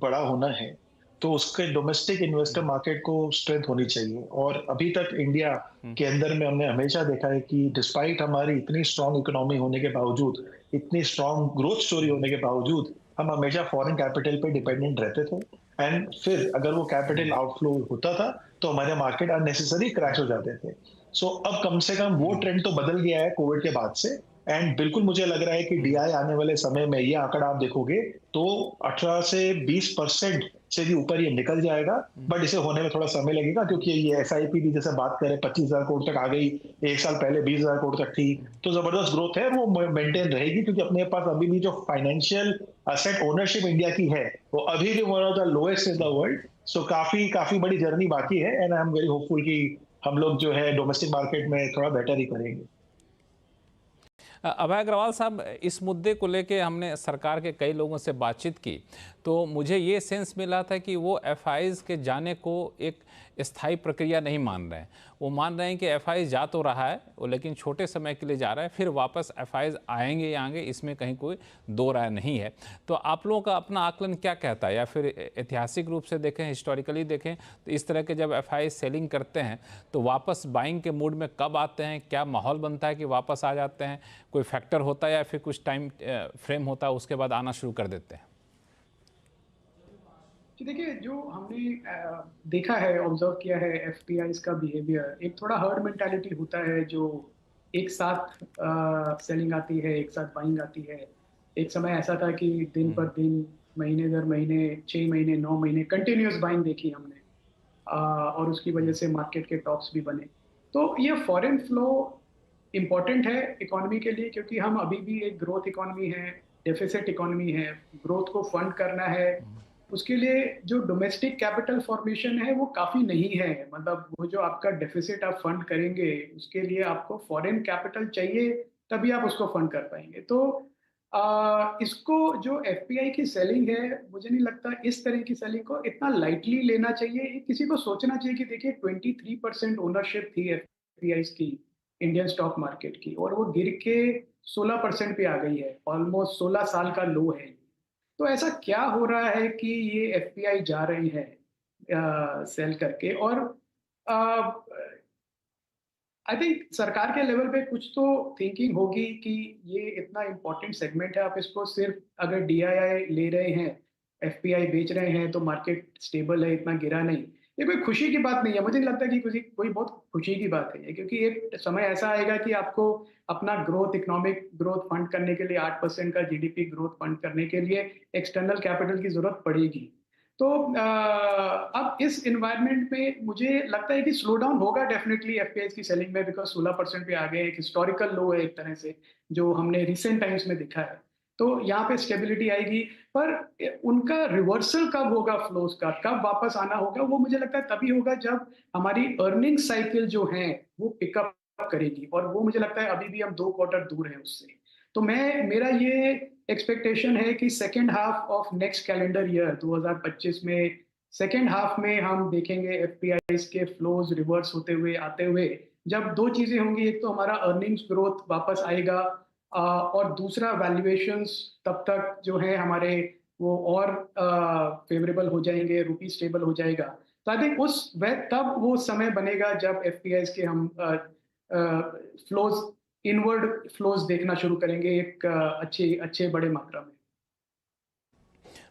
बड़ा होना है तो उसके डोमेस्टिक इन्वेस्टर मार्केट को स्ट्रेंथ होनी चाहिए. और अभी तक इंडिया के अंदर में हमने हमेशा देखा है कि डिस्पाइट हमारी इतनी स्ट्रांग इकोनॉमी होने के बावजूद, इतनी स्ट्रांग ग्रोथ स्टोरी होने के बावजूद, हम हमेशा फॉरेन कैपिटल पे डिपेंडेंट रहते थे. एंड फिर अगर वो कैपिटल आउटफ्लो होता था तो हमारे मार्केट अननेसेसरी क्रैश हो जाते थे. सो अब कम से कम वो ट्रेंड तो बदल गया है कोविड के बाद से. एंड बिल्कुल मुझे लग रहा है कि DI आने वाले समय में, ये आंकड़ा आप देखोगे तो 18 से 20% से भी ऊपर ये निकल जाएगा. बट इसे होने में थोड़ा समय लगेगा, क्योंकि ये SIP भी जैसे बात करें 25,000 करोड़ तक आ गई, एक साल पहले 20,000 करोड़ तक थी, तो जबरदस्त ग्रोथ है, वो मेंटेन रहेगी. क्योंकि अपने पास अभी भी जो फाइनेंशियल असेट ओनरशिप इंडिया की है वो अभी भी one of the lowest in the world. So काफी बड़ी जर्नी बाकी है, and I am very hopeful कि हम लोग जो है डोमेस्टिक मार्केट में थोड़ा बेटर ही करेंगे. अभय अग्रवाल साहब, इस मुद्दे को लेके हमने सरकार के कई लोगों से बातचीत की, तो मुझे ये सेंस मिला था कि वो एफआईज के जाने को एक स्थायी प्रक्रिया नहीं मान रहे हैं। वो मान रहे हैं कि एफआईज जा तो रहा है वो, लेकिन छोटे समय के लिए जा रहा है, फिर वापस एफआईज आएंगे या आएंगे, इसमें कहीं कोई दो राय नहीं है। तो आप लोगों का अपना आकलन क्या कहता है, या फिर ऐतिहासिक रूप से देखें, हिस्टोरिकली देखें, तो इस तरह के जब एफआईज सेलिंग करते हैं तो वापस बाइंग के मूड में कब आते हैं, क्या माहौल बनता है कि वापस आ जाते हैं, कोई फैक्टर होता है या फिर कुछ टाइम फ्रेम होता है उसके बाद आना शुरू कर देते हैं? कि देखिए, जो हमने देखा है, ऑब्जर्व किया है एफपीआईज का बिहेवियर, एक थोड़ा हर्ड मेंटालिटी होता है जो एक साथ सेलिंग आती है, एक साथ बाइंग आती है। एक समय ऐसा था कि दिन पर दिन, महीने दर महीने, 6 महीने, 9 महीने कंटिन्यूस बाइंग देखी हमने, और उसकी वजह से मार्केट के टॉप्स भी बने। तो ये फॉरेन फ्लो इम्पॉर्टेंट है इकोनॉमी के लिए, क्योंकि हम अभी भी एक ग्रोथ इकोनॉमी है, डेफिसिट इकोनॉमी है, ग्रोथ को फंड करना है। उसके लिए जो डोमेस्टिक कैपिटल फॉर्मेशन है वो काफ़ी नहीं है। मतलब वो जो आपका डेफिसिट आप फंड करेंगे, उसके लिए आपको फॉरेन कैपिटल चाहिए, तभी आप उसको फंड कर पाएंगे। तो इसको जो एफपीआई की सेलिंग है, मुझे नहीं लगता इस तरह की सेलिंग को इतना लाइटली लेना चाहिए। किसी को सोचना चाहिए कि देखिए 23% ओनरशिप थी एफपीआई की इंडियन स्टॉक मार्केट की, और वो गिर के 16% पे आ गई है। ऑलमोस्ट 16 साल का लो है। तो ऐसा क्या हो रहा है कि ये एफपीआई जा रही है सेल करके? और आई थिंक सरकार के लेवल पे कुछ तो थिंकिंग होगी कि ये इतना इम्पोर्टेंट सेगमेंट है, आप इसको सिर्फ अगर डीआईआई ले रहे हैं, एफपीआई बेच रहे हैं, तो मार्केट स्टेबल है, इतना गिरा नहीं। ये कोई खुशी की बात नहीं है, मुझे नहीं लगता कि कोई बहुत खुशी की बात है ये, क्योंकि एक समय ऐसा आएगा कि आपको अपना ग्रोथ, इकोनॉमिक ग्रोथ फंड करने के लिए, 8% का जीडीपी ग्रोथ फंड करने के लिए एक्सटर्नल कैपिटल की जरूरत पड़ेगी। तो अब इस एनवायरनमेंट में मुझे लगता है कि स्लो डाउन होगा डेफिनेटली एफपीआई की सेलिंग में, बिकॉज 16% पे आ गए, एक हिस्टोरिकल लो है एक तरह से, जो हमने रिसेंट टाइम्स में देखा है। तो यहाँ पे स्टेबिलिटी आएगी, पर उनका रिवर्सल कब होगा, फ्लोज का कब वापस आना होगा, वो मुझे लगता है तभी होगा जब हमारी अर्निंग साइकिल जो है वो पिकअप करेगी, और वो मुझे लगता है अभी भी हम 2 क्वार्टर दूर हैं उससे। तो मेरा ये एक्सपेक्टेशन है कि second half of next calendar year 2025 में, सेकेंड हाफ में हम देखेंगे एफपीआई के फ्लोज रिवर्स होते हुए, आते हुए। जब दो चीजें होंगी, एक तो हमारा अर्निंग्स ग्रोथ वापस आएगा, और दूसरा वैल्यूएशंस तब तक जो है हमारे वो और फेवरेबल हो जाएंगे, रूपी स्टेबल हो जाएगा। तो आई थिंक तब वो समय बनेगा जब एफपीआई के हम फ्लोज, इनवर्ड फ्लोज देखना शुरू करेंगे एक अच्छे बड़े मात्रा में।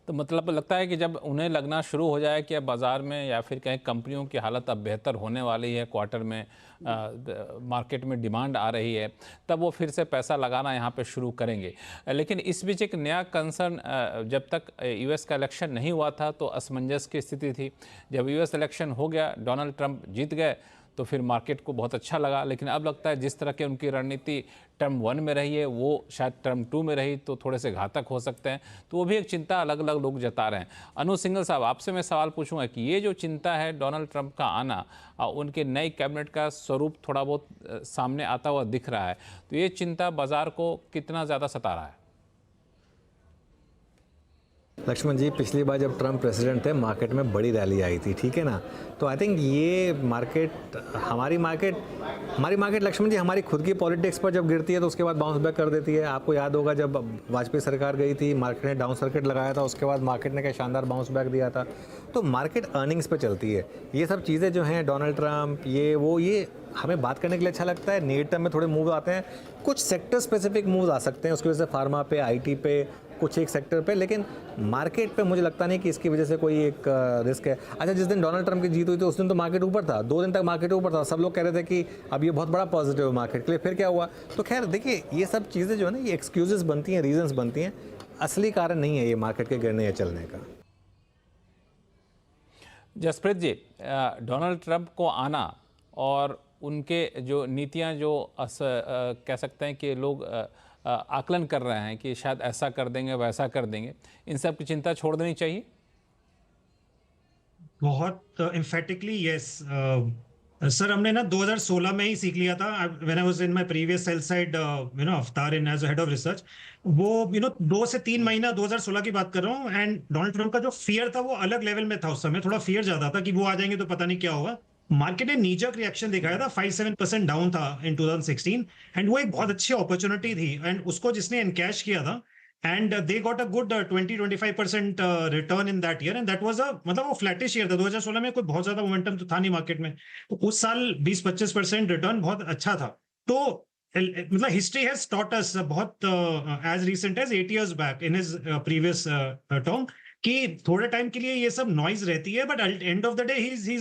तो मतलब लगता है कि जब उन्हें लगना शुरू हो जाए कि अब बाज़ार में या फिर कहीं कंपनियों की हालत अब बेहतर होने वाली है, क्वार्टर में मार्केट में डिमांड आ रही है, तब वो फिर से पैसा लगाना यहाँ पे शुरू करेंगे। लेकिन इस बीच एक नया कंसर्न, जब तक यूएस का इलेक्शन नहीं हुआ था तो असमंजस की स्थिति थी। जब यूएस इलेक्शन हो गया, डोनाल्ड ट्रंप जीत गए, तो फिर मार्केट को बहुत अच्छा लगा। लेकिन अब लगता है जिस तरह की उनकी रणनीति टर्म 1 में रही है, वो शायद टर्म 2 में रही तो थोड़े से घातक हो सकते हैं। तो वो भी एक चिंता अलग अलग लोग जता रहे हैं। अनु सिंघल साहब, आपसे मैं सवाल पूछूंगा कि ये जो चिंता है डोनाल्ड ट्रंप का आना, उनके नई कैबिनेट का स्वरूप थोड़ा बहुत सामने आता हुआ दिख रहा है, तो ये चिंता बाजार को कितना ज़्यादा सता रहा है? लक्ष्मण जी, पिछली बार जब ट्रंप प्रेसिडेंट थे, मार्केट में बड़ी रैली आई थी, ठीक है ना? तो आई थिंक ये हमारी मार्केट लक्ष्मण जी, हमारी खुद की पॉलिटिक्स पर जब गिरती है तो उसके बाद बाउंस बैक कर देती है। आपको याद होगा जब वाजपेयी सरकार गई थी, मार्केट ने डाउन सर्किट लगाया था, उसके बाद मार्केट ने क्या शानदार बाउंस बैक दिया था। तो मार्केट अर्निंग्स पे चलती है। ये सब चीज़ें जो हैं, डोनाल्ड ट्रंप, ये हमें बात करने के लिए अच्छा लगता है। नियर टर्म में थोड़े मूव आते हैं, कुछ सेक्टर स्पेसिफिक मूव आ सकते हैं, उसकी वजह से फार्मा पे, आईटी पे, कुछ एक सेक्टर पे, लेकिन मार्केट पे मुझे लगता नहीं कि इसकी वजह से कोई एक रिस्क है। अच्छा, जिस दिन डोनाल्ड ट्रंप की जीत हुई थी उस दिन तो मार्केट ऊपर था, 2 दिन तक मार्केट ऊपर था, सब लोग कह रहे थे कि अब ये बहुत बड़ा पॉजिटिव है मार्केट के लिए। फिर क्या हुआ? तो खैर देखिए, ये सब चीज़ें जो है ना, ये एक्सक्यूजेस बनती हैं, रीजंस बनती हैं, असली कारण नहीं है ये मार्केट के गिरने या चलने का। जसप्रीत जी, डोनाल्ड ट्रंप को आना और उनके जो नीतियां जो कह सकते हैं कि लोग आकलन कर रहे हैं कि शायद ऐसा कर देंगे, वैसा कर देंगे, इन सब की चिंता छोड़ देनी चाहिए? बहुत एम्फेटिकली यस। सर हमने ना 2016 में ही सीख लिया था when I was in my previous sell side अवतार इन एज हेड ऑफ रिसर्च। वो 2 से 3 महीना 2016 की बात कर रहा हूँ, एंड डोनाल्ड ट्रम्प का जो फियर था वो अलग लेवल में था। उस समय थोड़ा फियर ज्यादा था कि वो आ जाएंगे तो पता नहीं क्या होगा। मार्केट ने नीजक रिएक्शन दिखाया था, 5-7% डाउन था इन 2016, एंड वो एक बहुत अच्छी अपॉर्चुनिटी थी, एंड उसको जिसने एनकैश किया था and they got a good 20-25% return in that year, and that was मतलब वो फ्लैटिश ईयर था। 2016 में कोई बहुत ज्यादा मोमेंटम तो था नहीं मार्केट में, तो उस साल 20-25% रिटर्न बहुत अच्छा था। तो मतलब हिस्ट्री हैज टॉट अस बहुत as recent as 8 years back in his previous term कि थोड़े टाइम के लिए ये सब नॉइज रहती है, but end of the day he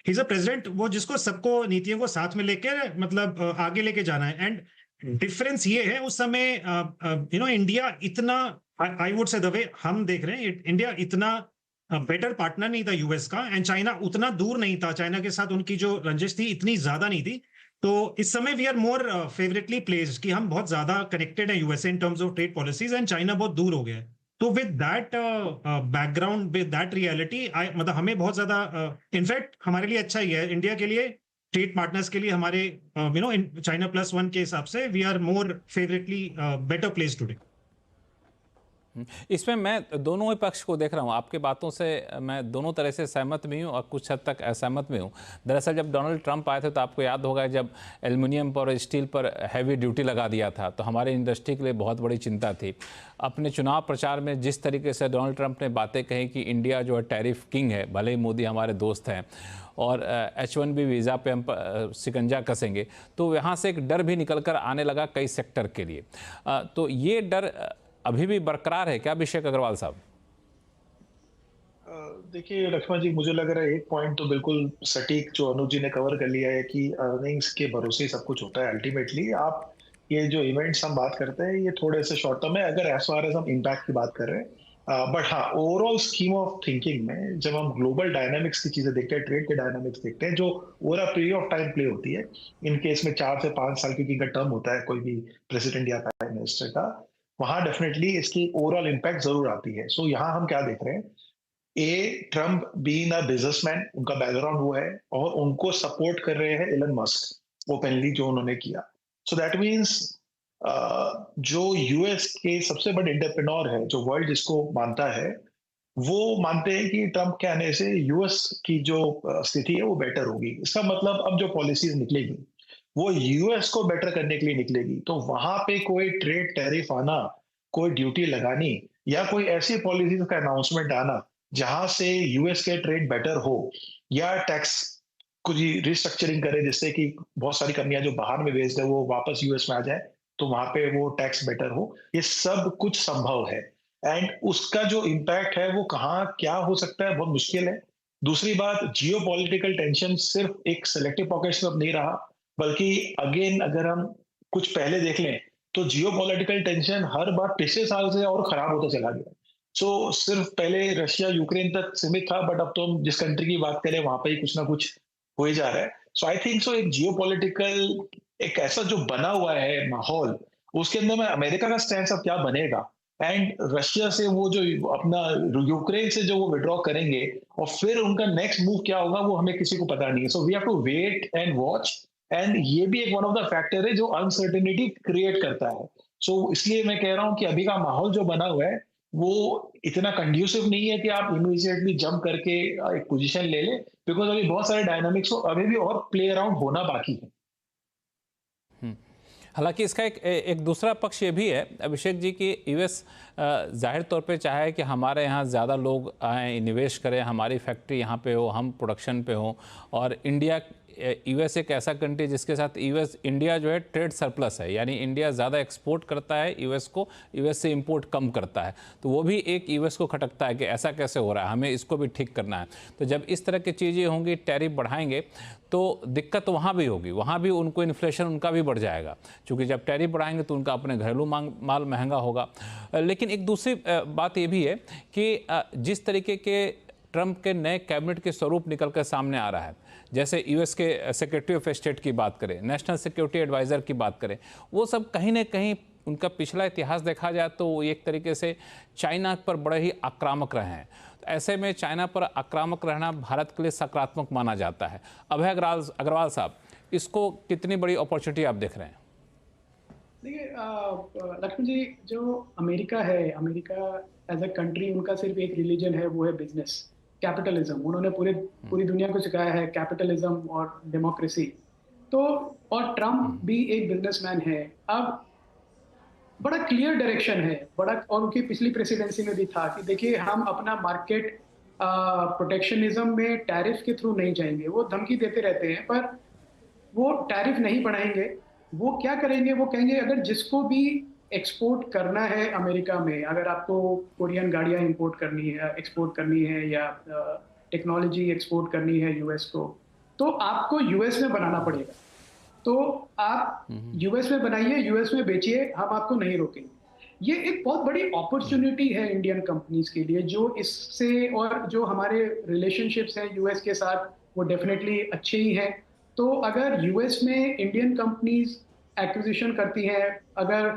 is a president, वो जिसको सबको नीतियों को साथ में लेके मतलब आगे लेके जाना है। एंड डिफरेंस ये है उस समय इंडिया इतना, आई वुड से द वे हम देख रहे हैं, इंडिया इतना बेटर पार्टनर नहीं था यूएस का, एंड चाइना उतना दूर नहीं था, चाइना के साथ उनकी जो रंजिश थी इतनी ज्यादा नहीं थी। तो इस समय वी आर मोर फेवरेटली प्लेस्ड कि हम बहुत ज्यादा कनेक्टेड है US in terms of trade policies, and China बहुत दूर हो गया है। तो with that background, with that reality, मतलब हमें बहुत ज्यादा इनफैक्ट हमारे लिए अच्छा ही है, इंडिया के लिए, ट्रेड पार्टनर्स के लिए, हमारे चाइना +1 के हिसाब से we are more favourably better place today. इसमें मैं दोनों ही पक्ष को देख रहा हूँ, आपके बातों से मैं दोनों तरह से सहमत भी हूँ और कुछ हद तक असहमत भी हूँ। दरअसल जब डोनाल्ड ट्रंप आए थे तो आपको याद होगा जब एल्युमिनियम पर और स्टील पर हैवी ड्यूटी लगा दिया था तो हमारी इंडस्ट्री के लिए बहुत बड़ी चिंता थी। अपने चुनाव प्रचार में जिस तरीके से डोनाल्ड ट्रंप ने बातें कही कि इंडिया जो है टैरिफ किंग है, भले ही मोदी हमारे दोस्त हैं और H1B वीज़ा पे हम शिकंजा कसेंगे, तो यहाँ से एक डर भी निकल कर आने लगा कई सेक्टर के लिए। तो ये डर अभी भी बरकरार है क्या अभिषेक अग्रवाल साहब? देखिए लक्ष्मण जी, मुझे लग रहा है एक पॉइंट तो बिल्कुल सटीक जो अनुज जी ने कवर कर लिया है कि अर्निंग्स के भरोसे ही सब कुछ होता है। अल्टीमेटली आप ये जो इवेंट्स हम बात करते हैं ये थोड़े से शॉर्ट टर्म है अगर एज फार एज हम इम्पैक्ट की बात कर रहे हैं, बट हाँ ओवरऑल स्कीम ऑफ थिंकिंग में जब हम ग्लोबल डायनामिक्स की चीजें देखते हैं, ट्रेड के डायनामिक्स देखते हैं, जो over a period of time play होती है, इन केस में 4 से 5 साल की टर्म होता है कोई भी प्रेसिडेंट या प्राइम मिनिस्टर का, वहां डेफिनेटली इसकी ओवरऑल इम्पैक्ट जरूर आती है। सो यहाँ हम क्या देख रहे हैं, ट्रम्प बीइंग अ बिजनेसमैन, उनका बैकग्राउंड वो है और उनको सपोर्ट कर रहे हैं एलन मस्क ओपनली जो उन्होंने किया। सो दैट मीन्स जो यूएस के सबसे बड़े एंटरप्रेन्योर है, जो वर्ल्ड जिसको मानता है, वो मानते हैं कि ट्रम्प के आने से यूएस की जो स्थिति है वो बेटर होगी। इसका मतलब अब जो पॉलिसीज निकलेगी वो यूएस को बेटर करने के लिए निकलेगी। तो वहां पे कोई ट्रेड टैरिफ आना, कोई ड्यूटी लगानी या कोई ऐसी पॉलिसीज का अनाउंसमेंट आना जहां से यूएस के ट्रेड बेटर हो या टैक्स कुछ रिस्ट्रक्चरिंग करे जिससे कि बहुत सारी कंपनियां जो बाहर में बेस्ड है वो वापस यूएस में आ जाए तो वहां पे वो टैक्स बेटर हो, ये सब कुछ संभव है। एंड उसका जो इम्पैक्ट है वो कहाँ क्या हो सकता है बहुत मुश्किल है। दूसरी बात, जियो पॉलिटिकल टेंशन सिर्फ एक सिलेक्टिव पॉकेट्स में नहीं रहा, बल्कि अगेन अगर हम कुछ पहले देख लें तो जियो पॉलिटिकल टेंशन हर बार पिछले साल से और खराब होता चला गया। सो सिर्फ पहले रशिया यूक्रेन तक सीमित था, बट अब तो हम जिस कंट्री की बात करें वहां पर ही कुछ ना कुछ हो ही जा रहा है। सो आई थिंक सो एक जियो पॉलिटिकल एक ऐसा जो बना हुआ है माहौल, उसके अंदर में अमेरिका का स्टैंड अब क्या बनेगा, एंड रशिया से वो जो अपना यूक्रेन से जो वो विड्रॉ करेंगे और फिर उनका नेक्स्ट मूव क्या होगा वो हमें किसी को पता नहीं है। So we have to wait and watch, and ये भी एक वन ऑफ द फैक्टर है जो अनसर्टेनिटी क्रिएट करता है। सो इसलिए मैं कह रहा हूं कि अभी का माहौल जो बना हुआ है वो इतना कंड्यूसिव नहीं है कि आप इमीडिएटली जंप करके एक पोजीशन ले ले, बिकॉज अभी बहुत सारे डायनामिक्स अभी भी और प्ले अराउंड होना बाकी है। हालांकि इसका एक दूसरा पक्ष ये भी है अभिषेक जी कि यूएस जाहिर तौर पे चाहे कि हमारे यहाँ ज़्यादा लोग आएँ, निवेश करें, हमारी फैक्ट्री यहाँ पे हो, हम प्रोडक्शन पे हो, और यूएस एक ऐसा कंट्री जिसके साथ इंडिया जो है ट्रेड सरप्लस है, यानी इंडिया ज़्यादा एक्सपोर्ट करता है यूएस को, यूएस से इंपोर्ट कम करता है। तो वो भी एक यूएस को खटकता है कि ऐसा कैसे हो रहा है, हमें इसको भी ठीक करना है। तो जब इस तरह की चीज़ें होंगी, टैरिफ बढ़ाएंगे तो दिक्कत वहाँ भी होगी, वहाँ भी उनको इन्फ्लेशन उनका भी बढ़ जाएगा, क्योंकि जब टैरिफ बढ़ाएंगे तो उनका अपने घरेलू माल महंगा होगा। लेकिन एक दूसरी बात ये भी है कि जिस तरीके के ट्रंप के नए कैबिनेट के स्वरूप निकल कर सामने आ रहा है, जैसे यूएस के सेक्रेटरी ऑफ स्टेट की बात करें, नेशनल सिक्योरिटी एडवाइज़र की बात करें, वो सब कहीं ना कहीं उनका पिछला इतिहास देखा जाए तो वो एक तरीके से चाइना पर बड़े ही आक्रामक रहे हैं। ऐसे में चाइना पर आक्रामक रहना भारत के लिए सकारात्मक माना जाता है। अभय अग्रवाल साहब, इसको कितनी बड़ी अपॉर्चुनिटी आप देख रहे हैं? देखिए लक्ष्मण जी, जो अमेरिका है, अमेरिका एज अ कंट्री, उनका सिर्फ एक रिलीजन है, वो है बिजनेस, कैपिटलिज्म। उन्होंने पूरी दुनिया को सिखाया है कैपिटलिज्म और डेमोक्रेसी। तो और ट्रम्प भी एक बिजनेसमैन है। अब बड़ा क्लियर डायरेक्शन है, बड़ा, और उनकी पिछली प्रेसिडेंसी में भी था कि देखिए हम अपना मार्केट प्रोटेक्शनिज्म में टैरिफ के थ्रू नहीं जाएंगे। वो धमकी देते रहते हैं पर वो टैरिफ नहीं बढ़ाएंगे। वो क्या करेंगे, वो कहेंगे अगर जिसको भी एक्सपोर्ट करना है अमेरिका में, अगर आपको कोरियन गाड़ियां इंपोर्ट करनी है, एक्सपोर्ट करनी है, या टेक्नोलॉजी एक्सपोर्ट करनी है यूएस को, तो आपको यूएस में बनाना पड़ेगा। तो आप यूएस में बनाइए, यूएस में बेचिए, हम आपको नहीं रोकेंगे। ये एक बहुत बड़ी अपॉर्चुनिटी है इंडियन कंपनीज के लिए, जो इससे, और जो हमारे रिलेशनशिप्स हैं यूएस के साथ, वो डेफिनेटली अच्छे ही हैं। तो अगर यूएस में इंडियन कंपनीज एक्विजिशन करती हैं, अगर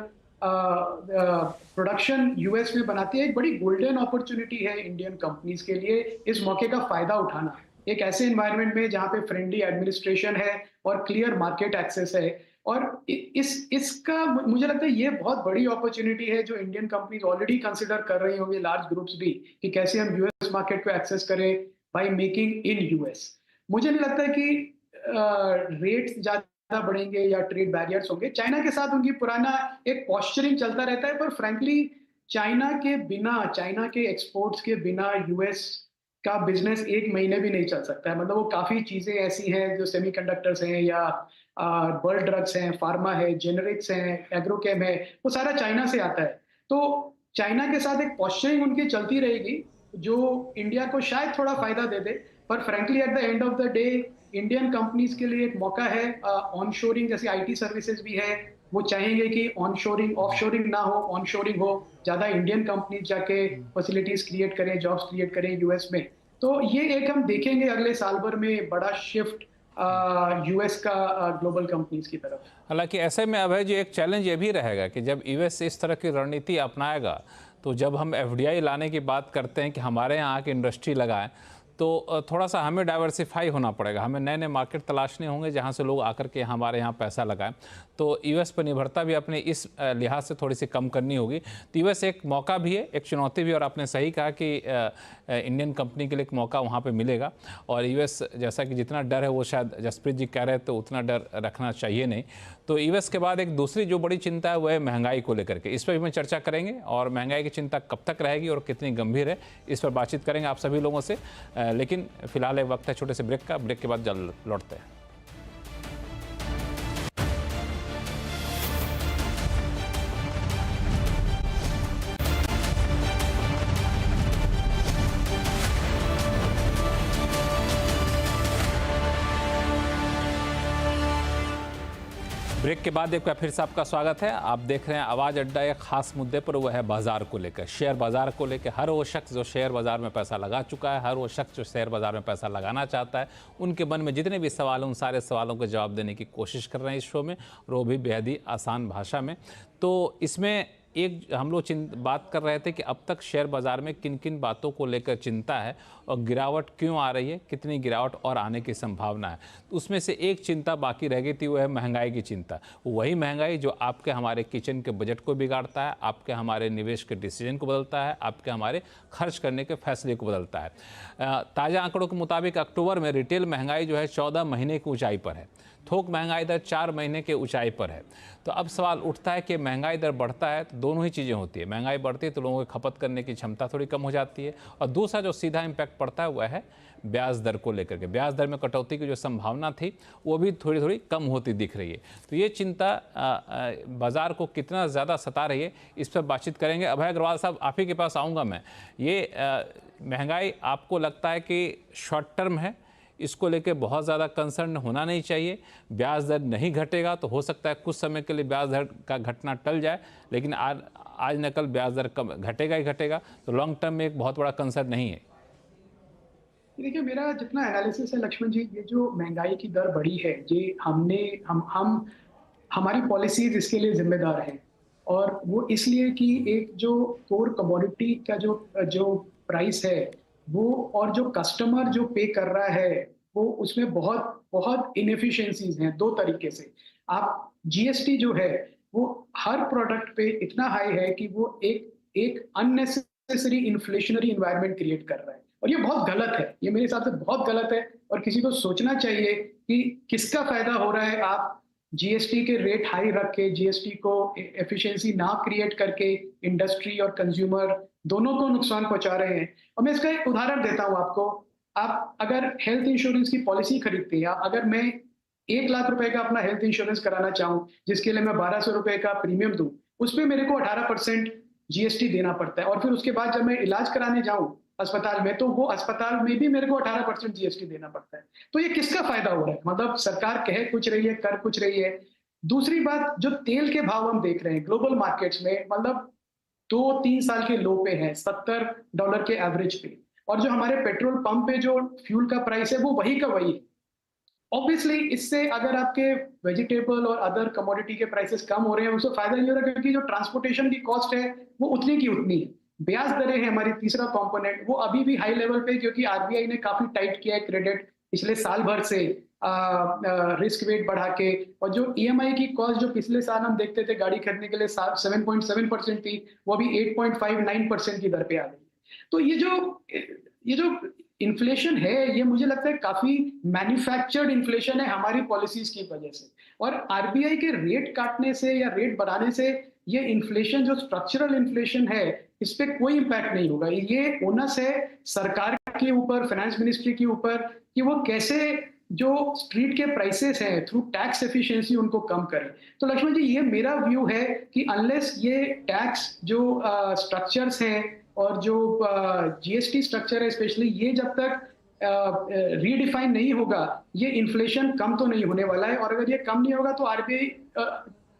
प्रोडक्शन यूएस में बनाती है, एक बड़ी गोल्डन अपॉर्चुनिटी है इंडियन कंपनीज के लिए इस मौके का फायदा उठाना। एक ऐसे एनवायरनमेंट में जहां पे फ्रेंडली एडमिनिस्ट्रेशन है और क्लियर मार्केट एक्सेस है, और इसका मुझे लगता है ये बहुत बड़ी अपॉर्चुनिटी है जो इंडियन कंपनीज ऑलरेडी कंसिडर कर रही होंगी, लार्ज ग्रुप्स भी, कि कैसे हम यूएस मार्केट को एक्सेस करें बाय मेकिंग इन यूएस। मुझे नहीं लगता है कि रेट्स ज्यादा बढ़ेंगे या ट्रेड बैरियर्स होंगे। चाइना के साथ उनकी पुराना एक पॉस्चरिंग चलता रहता है, पर फ्रैंकली चाइना के बिना, चाइना के एक्सपोर्ट्स के बिना यूएस का बिजनेस एक महीने भी नहीं चल सकता है। मतलब वो काफी चीजें ऐसी हैं जो सेमीकंडक्टर्स हैं, या बल्क ड्रग्स हैं, फार्मा है, जेनरिक्स हैं, एग्रोकेम है, वो सारा चाइना से आता है। तो चाइना के साथ एक पॉस्चरिंग उनकी चलती रहेगी जो इंडिया को शायद थोड़ा फायदा दे दे, पर frankly at the end of the day Indian companies के लिए एक मौका है। ऑनशोरिंग जैसी आईटी सर्विसेज भी है, वो चाहेंगे कि ऑनशोरिंग ऑफशोरिंग ना हो, ऑनशोरिंग हो, ज्यादा इंडियन कंपनीज जाके फैसिलिटीज क्रिएट करें, जॉब्स क्रिएट करें यूएस में। तो ये एक हम देखेंगे अगले साल भर में बड़ा शिफ्ट यूएस का ग्लोबल कंपनीज की तरफ। हालांकि ऐसे में अभय जी एक चैलेंज ये भी रहेगा कि जब यूएस इस तरह की रणनीति अपनाएगा, तो जब हम एफडीआई लाने की बात करते हैं कि हमारे यहाँ आके इंडस्ट्री लगाएं, तो थोड़ा सा हमें डाइवर्सिफाई होना पड़ेगा, हमें नए नए मार्केट तलाशने होंगे जहां से लोग आकर के हमारे यहाँ पैसा लगाएं। तो यूएस पर निर्भरता भी अपने इस लिहाज से थोड़ी सी कम करनी होगी। तो यूएस एक मौका भी है, एक चुनौती भी है, और आपने सही कहा कि इंडियन कंपनी के लिए एक मौका वहाँ पे मिलेगा। और यूएस जैसा कि जितना डर है वो शायद जसप्रीत जी कह रहे हैं, तो उतना डर रखना चाहिए नहीं। तो यूएस के बाद एक दूसरी जो बड़ी चिंता है वो है महंगाई को लेकर के। इस पर भी मैं चर्चा करेंगे, और महंगाई की चिंता कब तक रहेगी और कितनी गंभीर है, इस पर बातचीत करेंगे आप सभी लोगों से। लेकिन फिलहाल एक वक्त है छोटे से ब्रेक का, ब्रेक के बाद जल्द लौटते हैं। ब्रेक के बाद एक बार फिर से आपका स्वागत है। आप देख रहे हैं आवाज़ अड्डा। एक खास मुद्दे पर, वो है बाजार को लेकर, शेयर बाजार को लेकर। हर वो शख्स जो शेयर बाजार में पैसा लगा चुका है, हर वो शख्स जो शेयर बाजार में पैसा लगाना चाहता है, उनके मन में जितने भी सवाल हैं उन सारे सवालों के जवाब देने की कोशिश कर रहे हैं इस शो में, और वो भी बेहद ही आसान भाषा में। तो इसमें एक हम लोग बात कर रहे थे कि अब तक शेयर बाज़ार में किन किन बातों को लेकर चिंता है और गिरावट क्यों आ रही है, कितनी गिरावट और आने की संभावना है। तो उसमें से एक चिंता बाकी रह गई थी, वो है महंगाई की चिंता। वही महंगाई जो आपके हमारे किचन के बजट को बिगाड़ता है, आपके हमारे निवेश के डिसीजन को बदलता है, आपके हमारे खर्च करने के फैसले को बदलता है। ताज़ा आंकड़ों के मुताबिक अक्टूबर में रिटेल महंगाई जो है 14 महीने की ऊंचाई पर है, थोक महंगाई दर 4 महीने के ऊंचाई पर है। तो अब सवाल उठता है कि महंगाई दर बढ़ता है तो दोनों ही चीज़ें होती है। महंगाई बढ़ती है तो लोगों की खपत करने की क्षमता थोड़ी कम हो जाती है, और दूसरा जो सीधा इम्पैक्ट पड़ता है वह है ब्याज दर को लेकर के। ब्याज दर में कटौती की जो संभावना थी वो भी थोड़ी थोड़ी कम होती दिख रही है। तो ये चिंता बाज़ार को कितना ज़्यादा सता रही है, इस पर बातचीत करेंगे। अभय अग्रवाल साहब, आप ही के पास आऊँगा मैं। ये महंगाई आपको लगता है कि शॉर्ट टर्म है, इसको लेके बहुत ज़्यादा कंसर्न होना नहीं चाहिए? ब्याज दर नहीं घटेगा तो हो सकता है कुछ समय के लिए ब्याज दर का घटना टल जाए, लेकिन आज न कल ब्याज दर कम घटेगा ही घटेगा, तो लॉन्ग टर्म में एक बहुत बड़ा कंसर्न नहीं है। देखिए, मेरा जितना एनालिसिस है लक्ष्मण जी, ये जो महंगाई की दर बढ़ी है, ये हमारी पॉलिसीज इसके लिए जिम्मेदार हैं। और वो इसलिए कि एक जो कोर कमोडिटी का जो प्राइस है वो और जो कस्टमर जो पे कर रहा है वो उसमें बहुत बहुत इनएफिशिएंसीज हैं दो तरीके से। आप जीएसटी जो है वो हर प्रोडक्ट पे इतना हाई है कि वो एक एक अननेसेसरी इन्फ्लेशनरी एनवायरनमेंट क्रिएट कर रहा है और ये बहुत गलत है। ये मेरे हिसाब से बहुत गलत है और किसी को सोचना चाहिए कि किसका फायदा हो रहा है। आप जीएसटी के रेट हाई रख के जीएसटी को एफिशिएंसी ना क्रिएट करके इंडस्ट्री और कंज्यूमर दोनों को नुकसान पहुंचा रहे हैं। और मैं इसका एक उदाहरण देता हूं आपको। आप अगर हेल्थ इंश्योरेंस की पॉलिसी खरीदते हैं, अगर मैं 1 लाख रुपए का अपना हेल्थ इंश्योरेंस कराना चाहूं जिसके लिए मैं 1200 रुपए का प्रीमियम दूं, उस पर मेरे को 18% जीएसटी देना पड़ता है और फिर उसके बाद जब मैं इलाज कराने जाऊं अस्पताल में तो वो अस्पताल में भी मेरे को 18% जीएसटी देना पड़ता है। तो ये किसका फायदा हो रहा है? मतलब सरकार कह कुछ रही है, कर कुछ रही है। दूसरी बात, जो तेल के भाव हम देख रहे हैं ग्लोबल मार्केट्स में, मतलब 2-3 साल के लो पे है, $70 के एवरेज पे, और जो हमारे पेट्रोल पंप पे जो फ्यूल का प्राइस है वो वही का वही है। ऑब्वियसली इससे अगर आपके वेजिटेबल और अदर कमोडिटी के प्राइसेस कम हो रहे हैं उससे फायदा नहीं हो रहा, क्योंकि जो ट्रांसपोर्टेशन की कॉस्ट है वो उतनी की उतनी है। ब्याज दरें हैं हमारी तीसरा कंपोनेंट, वो अभी भी हाई लेवल पे, क्योंकि आरबीआई ने काफी टाइट किया है क्रेडिट पिछले साल भर से रिस्क वेट बढ़ा के। और जो ईएमआई की कॉस्ट जो पिछले साल हम देखते थे गाड़ी खरीदने के लिए 7.7% थी, वो अभी 8.59% की दर पे आ गई। तो ये जो इन्फ्लेशन है ये मुझे लगता है काफी मैन्युफैक्चर्ड इन्फ्लेशन है हमारी पॉलिसीज की वजह से। और आरबीआई के रेट काटने से या रेट बढ़ाने से ये इन्फ्लेशन जो स्ट्रक्चरल इन्फ्लेशन है इस पे कोई इम्पैक्ट नहीं होगा। ये ओनस है सरकार के ऊपर, फाइनेंस मिनिस्ट्री के ऊपर, कि वो कैसे जो स्ट्रीट के प्राइसेस हैं थ्रू टैक्स एफिशिएंसी उनको कम करें। तो लक्ष्मण जी ये मेरा व्यू है कि अनलेस ये टैक्स जो स्ट्रक्चर्स हैं और जो जीएसटी स्ट्रक्चर है स्पेशली, ये जब तक रीडिफाइन नहीं होगा ये इन्फ्लेशन कम तो नहीं होने वाला है। और अगर ये कम नहीं होगा तो आरबीआई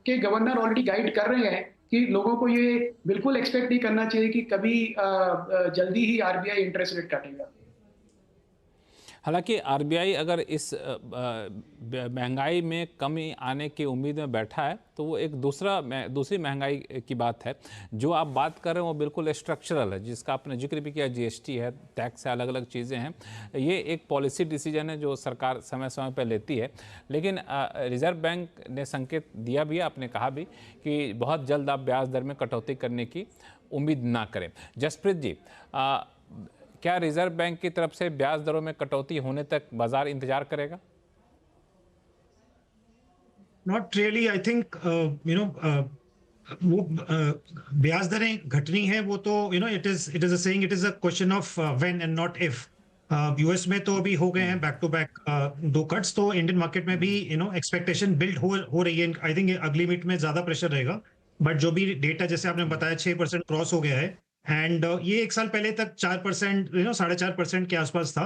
के गवर्नर ऑलरेडी गाइड कर रहे हैं कि लोगों को ये बिल्कुल एक्सपेक्ट नहीं करना चाहिए कि कभी जल्दी ही आरबीआई इंटरेस्ट रेट काटेगा। हालांकि आरबीआई अगर इस महंगाई में कमी आने की उम्मीद में बैठा है तो वो एक दूसरी महंगाई की बात है। जो आप बात कर रहे हैं वो बिल्कुल स्ट्रक्चरल है, जिसका आपने जिक्र भी किया, जीएसटी है, टैक्स है, अलग अलग चीज़ें हैं। ये एक पॉलिसी डिसीजन है जो सरकार समय समय पर लेती है। लेकिन रिजर्व बैंक ने संकेत दिया भी है, आपने कहा भी कि बहुत जल्द आप ब्याज दर में कटौती करने की उम्मीद ना करें। जसप्रीत जी, क्या रिजर्व बैंक की तरफ से ब्याज दरों में कटौती होने तक बाजार इंतजार करेगा? नॉट रियली, आई थिंक वो ब्याज दरें घटनी है वो तो it is a saying, it is a question of when and not if. US में तो अभी हो गए हैं बैक टू बैक 2 कट्स, तो इंडियन मार्केट में भी एक्सपेक्टेशन बिल्ड हो रही है। आई थिंक अगली मीट में ज्यादा प्रेशर रहेगा, बट जो भी डेटा जैसे आपने बताया 6% क्रॉस हो गया है एंड ये 1 साल पहले तक 4%, 4.5% के आसपास था।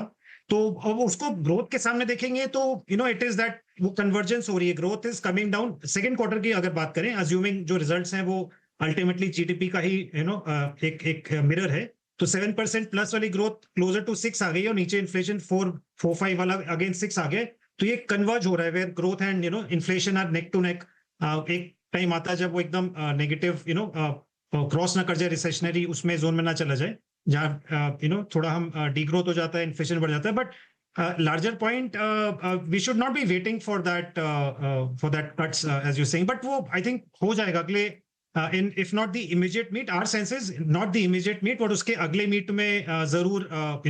तो अब उसको ग्रोथ के सामने देखेंगे तो इट इज दैट वो कन्वर्जेंस हो रही है, growth is coming down. Second quarter की अगर बात करें, अज्यूमिंग जो रिजल्ट्स हैं वो अल्टीमेटली जीडीपी का ही एक मिरर है, तो 7% प्लस वाली ग्रोथ क्लोजर टू 6 आ गई और नीचे इन्फ्लेशन 4.5 वाला अगेन 6 आ गए। तो ये कन्वर्ज हो रहा है where growth and inflation are neck to neck. एक टाइम आता है जब वो एकदम नेगेटिव क्रॉस ना कर जाए, रिसेशनरी उसमें जोन में ना चला जाए, जहाँ थोड़ा हम डीग्रोथ हो जाता है, इन्फ्लेशन बढ़ जाता है। But larger point, we should not be waiting for that cuts as you saying, but वो आई थिंक हो जाएगा अगले in if not the immediate meet, our sense is not the immediate meet, but उसके अगले meet में जरूर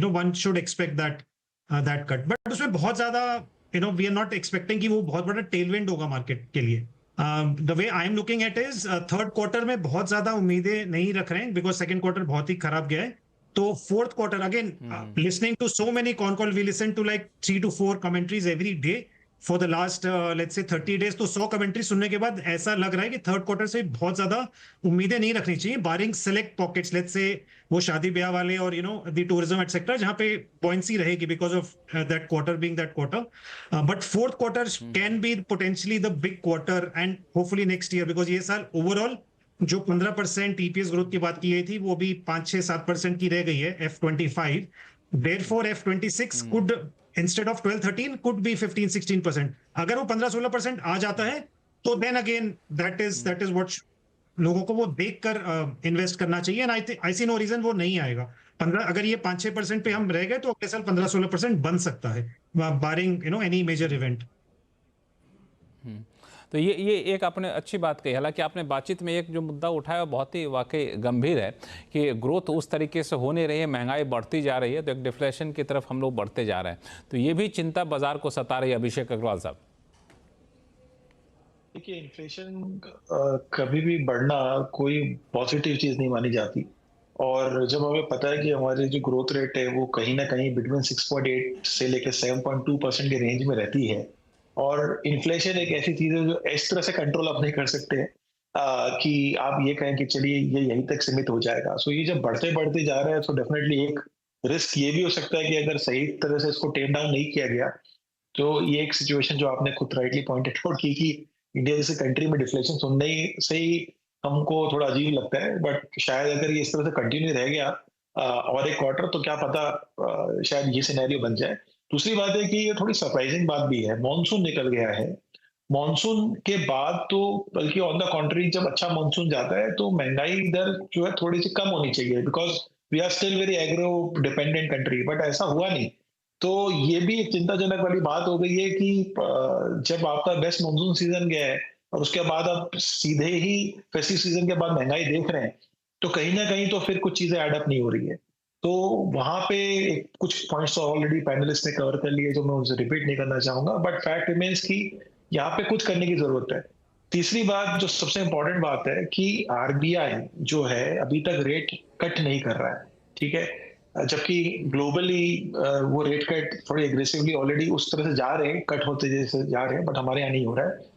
one should expect that cut. But उसमें बहुत ज्यादा वी आर नॉट एक्सपेक्टिंग कि वो बहुत बड़ा टेलविंड होगा मार्केट के लिए। The way I am looking at is third quarter में बहुत ज्यादा उम्मीदें नहीं रख रहे हैं, बिकॉज सेकंड क्वार्टर बहुत ही खराब गया है। तो fourth quarter again, listening to so many con call, we listen to like 3 to 4 commentaries every day for the last let's say 30 days। तो 100 कमेंट्री सुनने के बाद ऐसा लग रहा है कि थर्ड क्वार्टर से बहुत ज्यादा उम्मीदें नहीं रखनी चाहिए, बारिंग सेलेक्ट पॉकेट्स, लेट्स से वो शादी ब्याह वाले और द टूरिज्म एटसेट्रा, जहां पे बॉयंसी रहेगी because of that quarter being that quarter. But fourth quarter can be potentially the big quarter and hopefully next year, because ये साल ओवरऑल जो 15% ईपीएस ग्रोथ की बात की गई थी वो भी 5-6-7% की रह गई है F25। therefore F26 could instead of 12-13 could be 15-16%। अगर वो 15-16% आ जाता है तो then again that is what लोगों को वो देखकर इन्वेस्ट करना चाहिए, and I see no reason वो नहीं आएगा। 15 अगर ये 5-6% पे हम रह गए तो अगले साल 15-16% बन सकता है, बारिंग एनी मेजर इवेंट। तो ये एक आपने अच्छी बात कही। हालांकि आपने बातचीत में एक जो मुद्दा उठाया वो बहुत ही वाकई गंभीर है कि ग्रोथ उस तरीके से हो नहीं रही है, महंगाई बढ़ती जा रही है, तो एक डिफ्लेशन की तरफ हम लोग बढ़ते जा रहे हैं। तो ये भी चिंता बाजार को सता रही है। अभिषेक अग्रवाल साहब, देखिए, इन्फ्लेशन कभी भी बढ़ना कोई पॉजिटिव चीज नहीं मानी जाती। और जब हमें पता है कि हमारी जो ग्रोथ रेट है वो कहीं ना कहीं बिटवीन 6.8 से लेकर 7.2% के रेंज में रहती है, और इन्फ्लेशन एक ऐसी चीज है जो इस तरह से कंट्रोल आप नहीं कर सकते हैं कि आप ये कहें कि चलिए ये यहीं तक सीमित हो जाएगा। सो ये जब बढ़ते बढ़ते जा रहा है तो डेफिनेटली एक रिस्क ये भी हो सकता है कि अगर सही तरह से इसको टेम डाउन नहीं किया गया तो ये एक सिचुएशन जो आपने खुद राइटली पॉइंटेड आउट की कि इंडिया जैसे कंट्री में डिफ्लेशन सुनने से ही हमको थोड़ा अजीब लगता है, बट शायद अगर ये इस तरह से कंटिन्यू रह गया और एक क्वार्टर तो क्या पता शायद ये सिनेरियो बन जाए। दूसरी बात है कि ये थोड़ी सरप्राइजिंग बात भी है, मॉनसून निकल गया है। मॉनसून के बाद तो बल्कि ऑन द कॉन्ट्री जब अच्छा मॉनसून जाता है तो महंगाई दर जो है थोड़ी सी कम होनी चाहिए, because we are still very agro dependent country, but ऐसा हुआ नहीं। तो ये भी एक चिंताजनक वाली बात हो गई है कि जब आपका बेस्ट मॉनसून सीजन गया है और उसके बाद आप सीधे ही फेस्टिव सीजन के बाद महंगाई देख रहे हैं, तो कहीं ना कहीं तो फिर कुछ चीजें एडअप नहीं हो रही है। तो वहां पे कुछ पॉइंट्स ऑलरेडी पैनलिस्ट ने कवर कर लिए जो मैं उसे रिपीट नहीं करना चाहूंगा, बट फैक्ट रिमेन्स कि यहाँ पे कुछ करने की जरूरत है। तीसरी बात जो सबसे इंपॉर्टेंट बात है कि आरबीआई जो है अभी तक रेट कट नहीं कर रहा है, ठीक है, जबकि ग्लोबली वो रेट कट थोड़ी एग्रेसिवली ऑलरेडी उस तरह से जा रहे हैं, कट होते जैसे जा रहे हैं, बट हमारे यहाँ नहीं हो रहा है।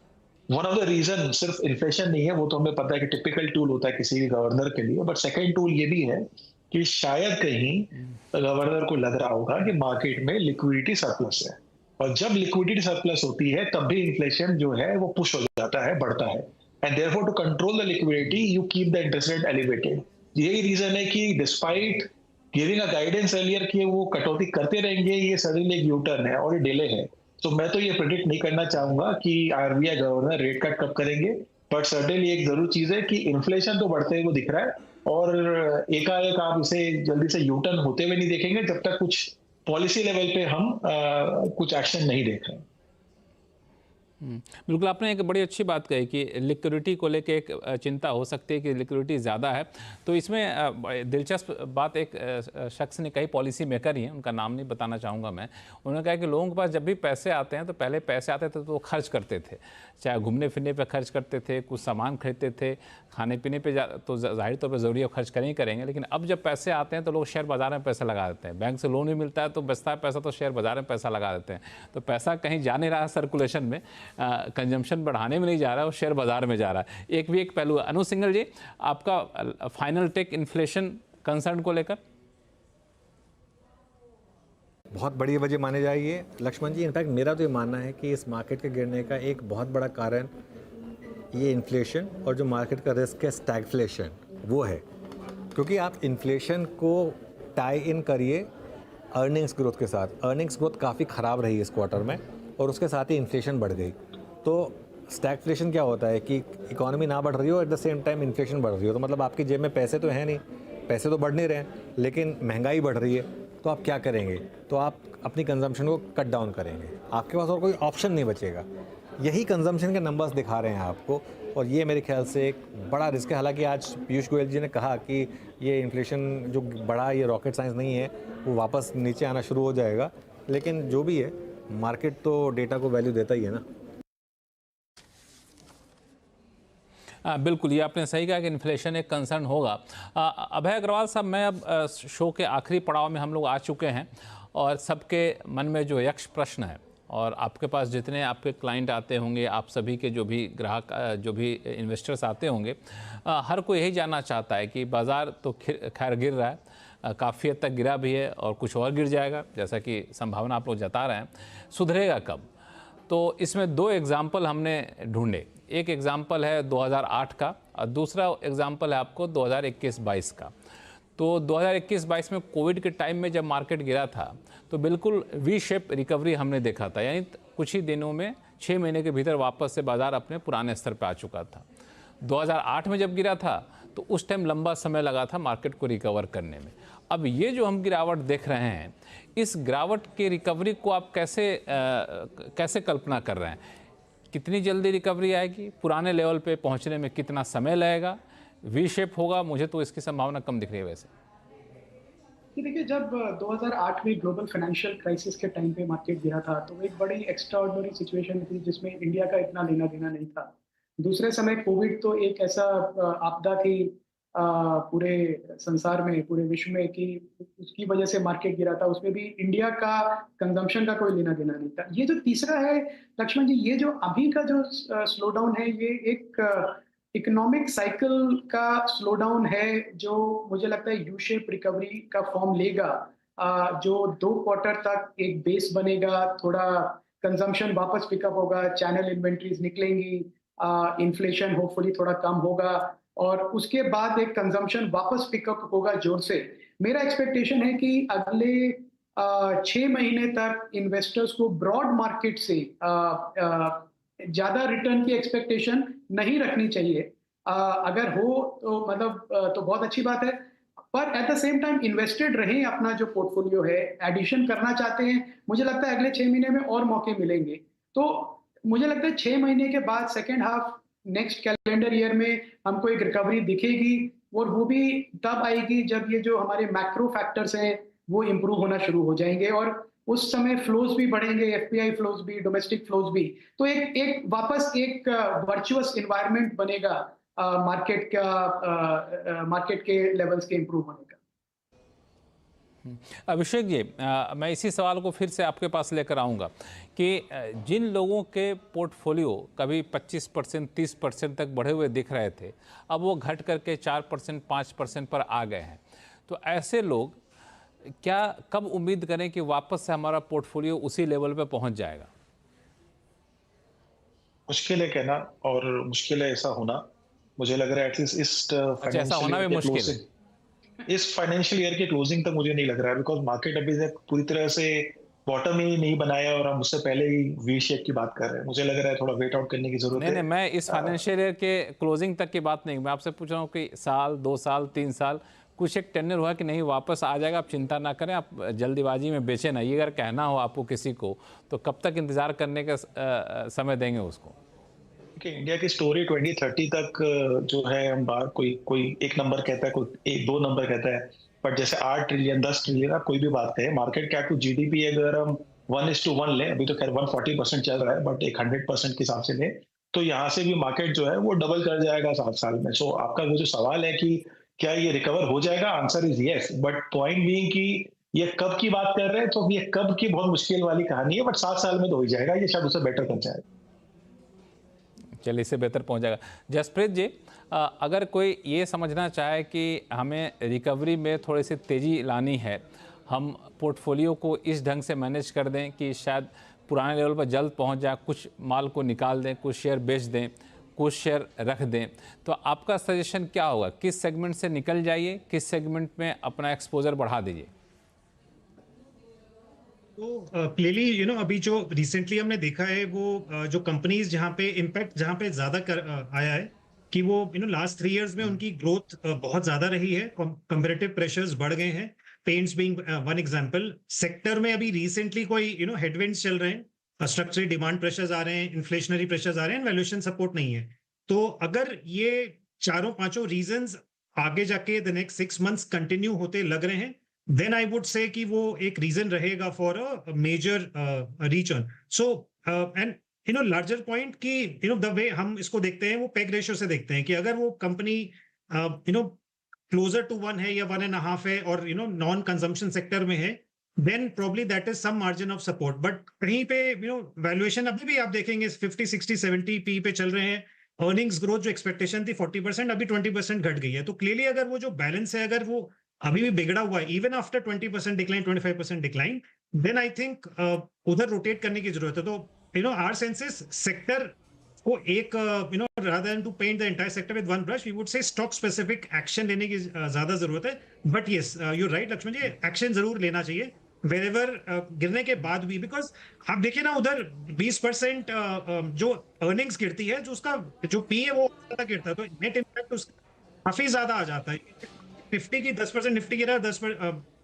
वन ऑफ द रीजन सिर्फ इन्फ्लेशन नहीं है, वो तो हमें पता है कि टिपिकल टूल होता है किसी भी गवर्नर के लिए, बट सेकंड टूल ये भी है कि शायद कहीं गवर्नर को लग रहा होगा कि मार्केट में लिक्विडिटी सरप्लस है, और जब लिक्विडिटी सरप्लस होती है तब भी इन्फ्लेशन जो है वो पुश हो जाता है, बढ़ता है। And therefore to control the liquidity you keep the interest rate elevated. यही रीजन है कि despite giving a guidance earlier कि वो कटौती करते रहेंगे, ये सडनली एक यू टर्न है और ये डिले है। तो मैं तो ये प्रेडिक्ट नहीं करना चाहूंगा कि आरबीआई गवर्नर रेट कट कब करेंगे, बट सर्टेनली एक जरूर चीज है कि इन्फ्लेशन तो बढ़ते हुए दिख रहा है, और एकाएक आप इसे जल्दी से यू टर्न होते हुए नहीं देखेंगे जब तक कुछ पॉलिसी लेवल पे हम कुछ एक्शन नहीं देख रहे हैं। बिल्कुल, आपने एक बड़ी अच्छी बात कही कि लिक्विडिटी को लेके एक चिंता हो सकती है कि लिक्विडिटी ज़्यादा है। तो इसमें दिलचस्प बात एक शख्स ने कही, पॉलिसी मेकर ही है, उनका नाम नहीं बताना चाहूँगा मैं। उन्होंने कहा कि लोगों के पास जब भी पैसे आते हैं तो पहले पैसे आते थे तो वो खर्च करते थे, चाहे घूमने फिरने पे खर्च करते थे, कुछ सामान खरीदते थे, खाने पीने पे तो जाहिर तौर पे ज़रूरी खर्च करें ही करेंगे। लेकिन अब जब पैसे आते हैं तो लोग शेयर बाज़ार में पैसा लगा देते हैं, बैंक से लोन भी मिलता है तो बचता है पैसा तो शेयर बाज़ार में पैसा लगा देते हैं। तो पैसा कहीं जा नहीं रहा है सर्कुलेशन में, कंजम्पशन बढ़ाने में नहीं जा रहा है, वो शेयर बाज़ार में जा रहा है। एक भी एक पहलू है। अनु सिंघल जी, आपका फाइनल टेक इन्फ्लेशन कंसर्न को लेकर? बहुत बड़ी वजह माने जाइए लक्ष्मण जी। इनफैक्ट मेरा तो ये मानना है कि इस मार्केट के गिरने का एक बहुत बड़ा कारण ये इन्फ्लेशन और जो मार्केट का रिस्क है स्टैगफ्लेशन वो है। क्योंकि आप इन्फ्लेशन को टाई इन करिए अर्निंग्स ग्रोथ के साथ। अर्निंग्स ग्रोथ काफ़ी ख़राब रही इस क्वार्टर में और उसके साथ ही इन्फ्लेशन बढ़ गई। तो स्टैगफ्लेशन क्या होता है कि इकोनॉमी ना बढ़ रही हो, eight the same time inflation बढ़ रही हो, तो मतलब आपकी जेब में पैसे तो हैं नहीं, पैसे तो बढ़ नहीं रहे हैं, लेकिन महंगाई बढ़ रही है। तो आप क्या करेंगे? तो आप अपनी कंजम्पशन को कट डाउन करेंगे, आपके पास और कोई ऑप्शन नहीं बचेगा। यही कंजम्पशन के नंबर्स दिखा रहे हैं आपको, और ये मेरे ख्याल से एक बड़ा रिस्क है। हालांकि आज पीयूष गोयल जी ने कहा कि ये इन्फ्लेशन जो बढ़ा ये रॉकेट साइंस नहीं है, वो वापस नीचे आना शुरू हो जाएगा। लेकिन जो भी है, मार्केट तो डेटा को वैल्यू देता ही है ना। बिल्कुल, ये आपने सही कहा कि इन्फ्लेशन एक कंसर्न होगा। अभय अग्रवाल साहब, मैं अब शो के आखिरी पड़ाव में हम लोग आ चुके हैं और सबके मन में जो यक्ष प्रश्न है, और आपके पास जितने आपके क्लाइंट आते होंगे, आप सभी के जो भी ग्राहक, जो भी इन्वेस्टर्स आते होंगे, हर कोई यही जानना चाहता है कि बाज़ार तो खैर गिर रहा है, काफ़ी हद तक गिरा भी है और कुछ और गिर जाएगा जैसा कि संभावना आप लोग जता रहे हैं, सुधरेगा कब? तो इसमें दो एग्जाम्पल हमने ढूंढे। एक एग्जाम्पल है 2008 का और दूसरा एग्जाम्पल है आपको 2021-22 का। तो 2021-22 में कोविड के टाइम में जब मार्केट गिरा था तो बिल्कुल वी शेप रिकवरी हमने देखा था, यानी कुछ ही दिनों में 6 महीने के भीतर वापस से बाज़ार अपने पुराने स्तर पर आ चुका था। 2008 में जब गिरा था तो उस टाइम लंबा समय लगा था मार्केट को रिकवर करने में। अब ये जो हम गिरावट देख रहे हैं, इस गिरावट की रिकवरी को आप कैसे कल्पना कर रहे हैं? कितनी जल्दी रिकवरी आएगी? पुराने लेवल पे पहुंचने में कितना समय लगेगा? वी शेप होगा? मुझे तो इसकी संभावना कम दिख रही है वैसे। कि देखिए, जब 2008 में ग्लोबल फाइनेंशियल क्राइसिस के टाइम पे मार्केट गिरा था, तो एक बड़ी एक्स्ट्राऑर्डिनरी सिचुएशन थी जिसमें इंडिया का इतना लेना देना नहीं था। दूसरे समय कोविड तो एक ऐसा आपदा थी पूरे संसार में, पूरे विश्व में, कि उसकी वजह से मार्केट गिरा था। उसमें भी इंडिया का कंजम्पशन का कोई लेना देना नहीं था। ये जो तीसरा है लक्ष्मण जी, ये जो अभी का जो स्लो डाउन है, ये एक इकोनॉमिक साइकिल का स्लो डाउन है, जो मुझे लगता है यू शेप रिकवरी का फॉर्म लेगा। जो 2 क्वार्टर तक एक बेस बनेगा, थोड़ा कंजम्पशन वापस पिकअप होगा, चैनल इन्वेंट्रीज निकलेंगी, इन्फ्लेशन होपफुली थोड़ा कम होगा, और उसके बाद एक कंजम्पशन वापस पिकअप होगा जोर से। मेरा एक्सपेक्टेशन है कि अगले 6 महीने तक इन्वेस्टर्स को ब्रॉड मार्केट से ज्यादा रिटर्न की एक्सपेक्टेशन नहीं रखनी चाहिए। अगर हो तो मतलब तो बहुत अच्छी बात है, पर eight the same time invested रहें। अपना जो पोर्टफोलियो है, एडिशन करना चाहते हैं, मुझे लगता है अगले 6 महीने में और मौके मिलेंगे। तो मुझे लगता है 6 महीने के बाद second half next calendar year में हमको एक रिकवरी दिखेगी, और वो भी तब आएगी जब ये जो हमारे मैक्रो फैक्टर्स हैं वो इम्प्रूव होना शुरू हो जाएंगे, और उस समय फ्लोज भी बढ़ेंगे, एफपीआई फ्लोज भी, डोमेस्टिक फ्लोज भी। तो एक वापस एक वर्चुअस एनवायरनमेंट बनेगा मार्केट के लेवल्स के इम्प्रूव होने का। अभिषेक जी, मैं इसी सवाल को फिर से आपके पास लेकर आऊँगा कि जिन लोगों के पोर्टफोलियो कभी 25%, 30% तक बढ़े हुए दिख रहे थे, अब वो घट करके 4%, 5% पर आ गए हैं, तो ऐसे लोग क्या कब उम्मीद करें कि वापस से हमारा पोर्टफोलियो उसी लेवल पे पहुंच जाएगा? मुश्किल है कहना, और मुश्किल है ऐसा होना। मुझे लग रहा है एटलीस्ट इस अच्छा, ऐसा होना भी मुश्किल है। इस फाइनेंशियल ईयर के क्लोजिंग तक मुझे नहीं लग रहा है, बिकॉज मार्केट अभी तक पूरी तरह से बॉटम ही नहीं बनाया, और हम उससे पहले ही वी शेप की बात कर रहे हैं। मुझे लग रहा है थोड़ा वेट आउट करने की जरूरत है। नहीं, मैं इस फाइनेंशियल ईयर के क्लोजिंग तक की बात नहीं, मैं आपसे पूछ रहा हूँ कि साल, 2 साल, 3 साल, कुछ एक टेन्योर हुआ कि नहीं वापस आ जाएगा, आप चिंता ना करें, आप जल्दीबाजी में बेचें ना। ये अगर कहना हो आपको किसी को, तो कब तक इंतजार करने का समय देंगे उसको? कि इंडिया की स्टोरी 2030 तक जो है, हम बात कोई एक नंबर कहता है, कोई 2 नंबर कहता है, बट जैसे 8 ट्रिलियन 10 ट्रिलियन, आप कोई भी बात कहे, मार्केट कैप टू जीडीपी अगर हम 1:1 लें, अभी तो खैर 140% चल रहा है, बट एक 100% के हिसाब से लें, तो यहाँ से भी मार्केट जो है वो डबल कर जाएगा 7 साल में। सो आपका वो जो सवाल है कि क्या ये रिकवर हो जाएगा, answer is yes, but point being कि ये कब की बात कर रहे हैं, तो ये कब की बहुत मुश्किल वाली कहानी है, बट 7 साल में तो हो ही जाएगा, ये शायद उसे बेटर कर जाएगा। चलिए, इससे बेहतर पहुंच जाएगा। जसप्रीत जी, अगर कोई ये समझना चाहे कि हमें रिकवरी में थोड़ी सी तेज़ी लानी है, हम पोर्टफोलियो को इस ढंग से मैनेज कर दें कि शायद पुराने लेवल पर जल्द पहुंच जाए, कुछ माल को निकाल दें, कुछ शेयर बेच दें, कुछ शेयर रख दें, तो आपका सजेशन क्या होगा? किस सेगमेंट से निकल जाइए, किस सेगमेंट में अपना एक्सपोजर बढ़ा दीजिए? तो क्लियरली अभी जो रिसेंटली हमने देखा है, वो जो कंपनीज जहाँ पे इम्पैक्ट जहाँ पे ज्यादा आया है, कि वो लास्ट 3 इयर्स में उनकी ग्रोथ बहुत ज्यादा रही है, कंपैरेटिव प्रेशर्स बढ़ गए हैं, paints being one example. Sector में अभी रिसेंटली कोई हेडविंड्स चल रहे हैं, स्ट्रक्चरल डिमांड प्रेशर्स आ रहे हैं, इन्फ्लेशनरी प्रेशर्स आ रहे हैं, वैल्यूएशन सपोर्ट नहीं है। तो अगर ये 4-5 रीजंस आगे जाके द नेक्स्ट 6 मंथ्स कंटिन्यू होते लग रहे हैं, then I would say कि वो एक रीजन रहेगा for a major return. So and larger point कि द वे हम इसको देखते हैं, वो पेग रेशियो से देखते हैं कि अगर वो कंपनी क्लोजर टू 1 है या 1.5 है, और नॉन कंजम्पशन सेक्टर में है, then probably that is some margin of support. But कहीं पे वैल्यूएशन अभी भी आप देखेंगे 50, 60, 70 पी पे चल रहे हैं। अर्निंग्स ग्रोथ जो एक्सपेक्टेशन थी 40%, अभी 20% घट गई है। तो क्लियरली अगर वो जो बैलेंस है, अगर वो अभी भी बिगड़ा हुआ है, even after 20% decline, 25% decline, then I think उधर रोटेट करने की जरूरत है। तो आवर सेंसेस सेक्टर को एक rather than to paint the entire sector with one brush, we would say stock specific action लेने की ज्यादा जरूरत है। But yes, you're right Laxman ji, action जरूर लेना चाहिए wherever गिरने के बाद भी, बिकॉज आप देखिए ना, उधर 20% जो अर्निंग्स गिरती है, जो उसका जो पी है वो ज्यादा गिरता है, तो नेट इम्पैक्ट उसका काफी ज्यादा आ जाता है। निफ्टी की 10% निफ्टी गिरा,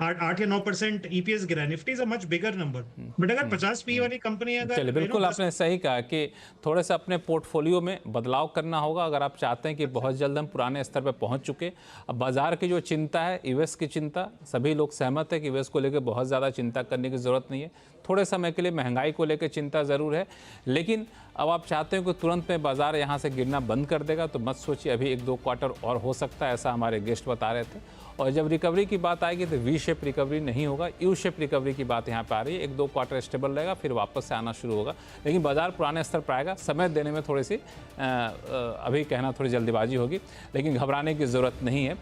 8 या 9% ईपीएस गिरा। Nifty is a much bigger number, but अगर 50 पी वाली कंपनी अगर चलिए, बिल्कुल आपने सही कहा कि थोड़े से अपने पोर्टफोलियो में बदलाव करना होगा अगर आप चाहते हैं कि बहुत जल्द हम पुराने स्तर पर पहुंच चुके। अब बाजार की जो चिंता है, यूएस की चिंता, सभी लोग सहमत है कि यूएस को लेकर बहुत ज़्यादा चिंता करने की ज़रूरत नहीं है। थोड़े समय के लिए महंगाई को लेकर चिंता ज़रूर है, लेकिन अब आप चाहते हो कि तुरंत में बाजार यहाँ से गिरना बंद कर देगा तो मत सोचिए, अभी 1-2 क्वार्टर और हो सकता है, ऐसा हमारे गेस्ट बता रहे थे। और जब रिकवरी की बात आएगी तो वी शेप रिकवरी नहीं होगा, यू शेप रिकवरी की बात यहाँ पे आ रही है। 1-2 क्वार्टर स्टेबल रहेगा, फिर वापस से आना शुरू होगा, लेकिन बाजार पुराने स्तर पर आएगा। समय देने में थोड़ी सी अभी कहना थोड़ी जल्दीबाजी होगी, लेकिन घबराने की ज़रूरत नहीं है।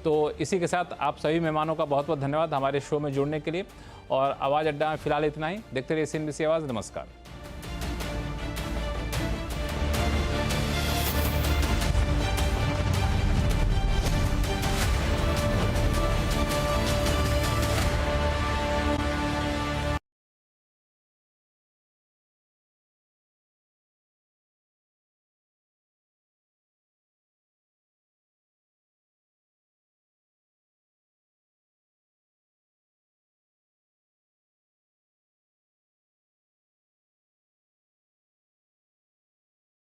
तो इसी के साथ आप सभी मेहमानों का बहुत बहुत धन्यवाद हमारे शो में जुड़ने के लिए। और आवाज़ अड्डा में फिलहाल इतना ही। देखते रहिए CNBC आवाज़। नमस्कार।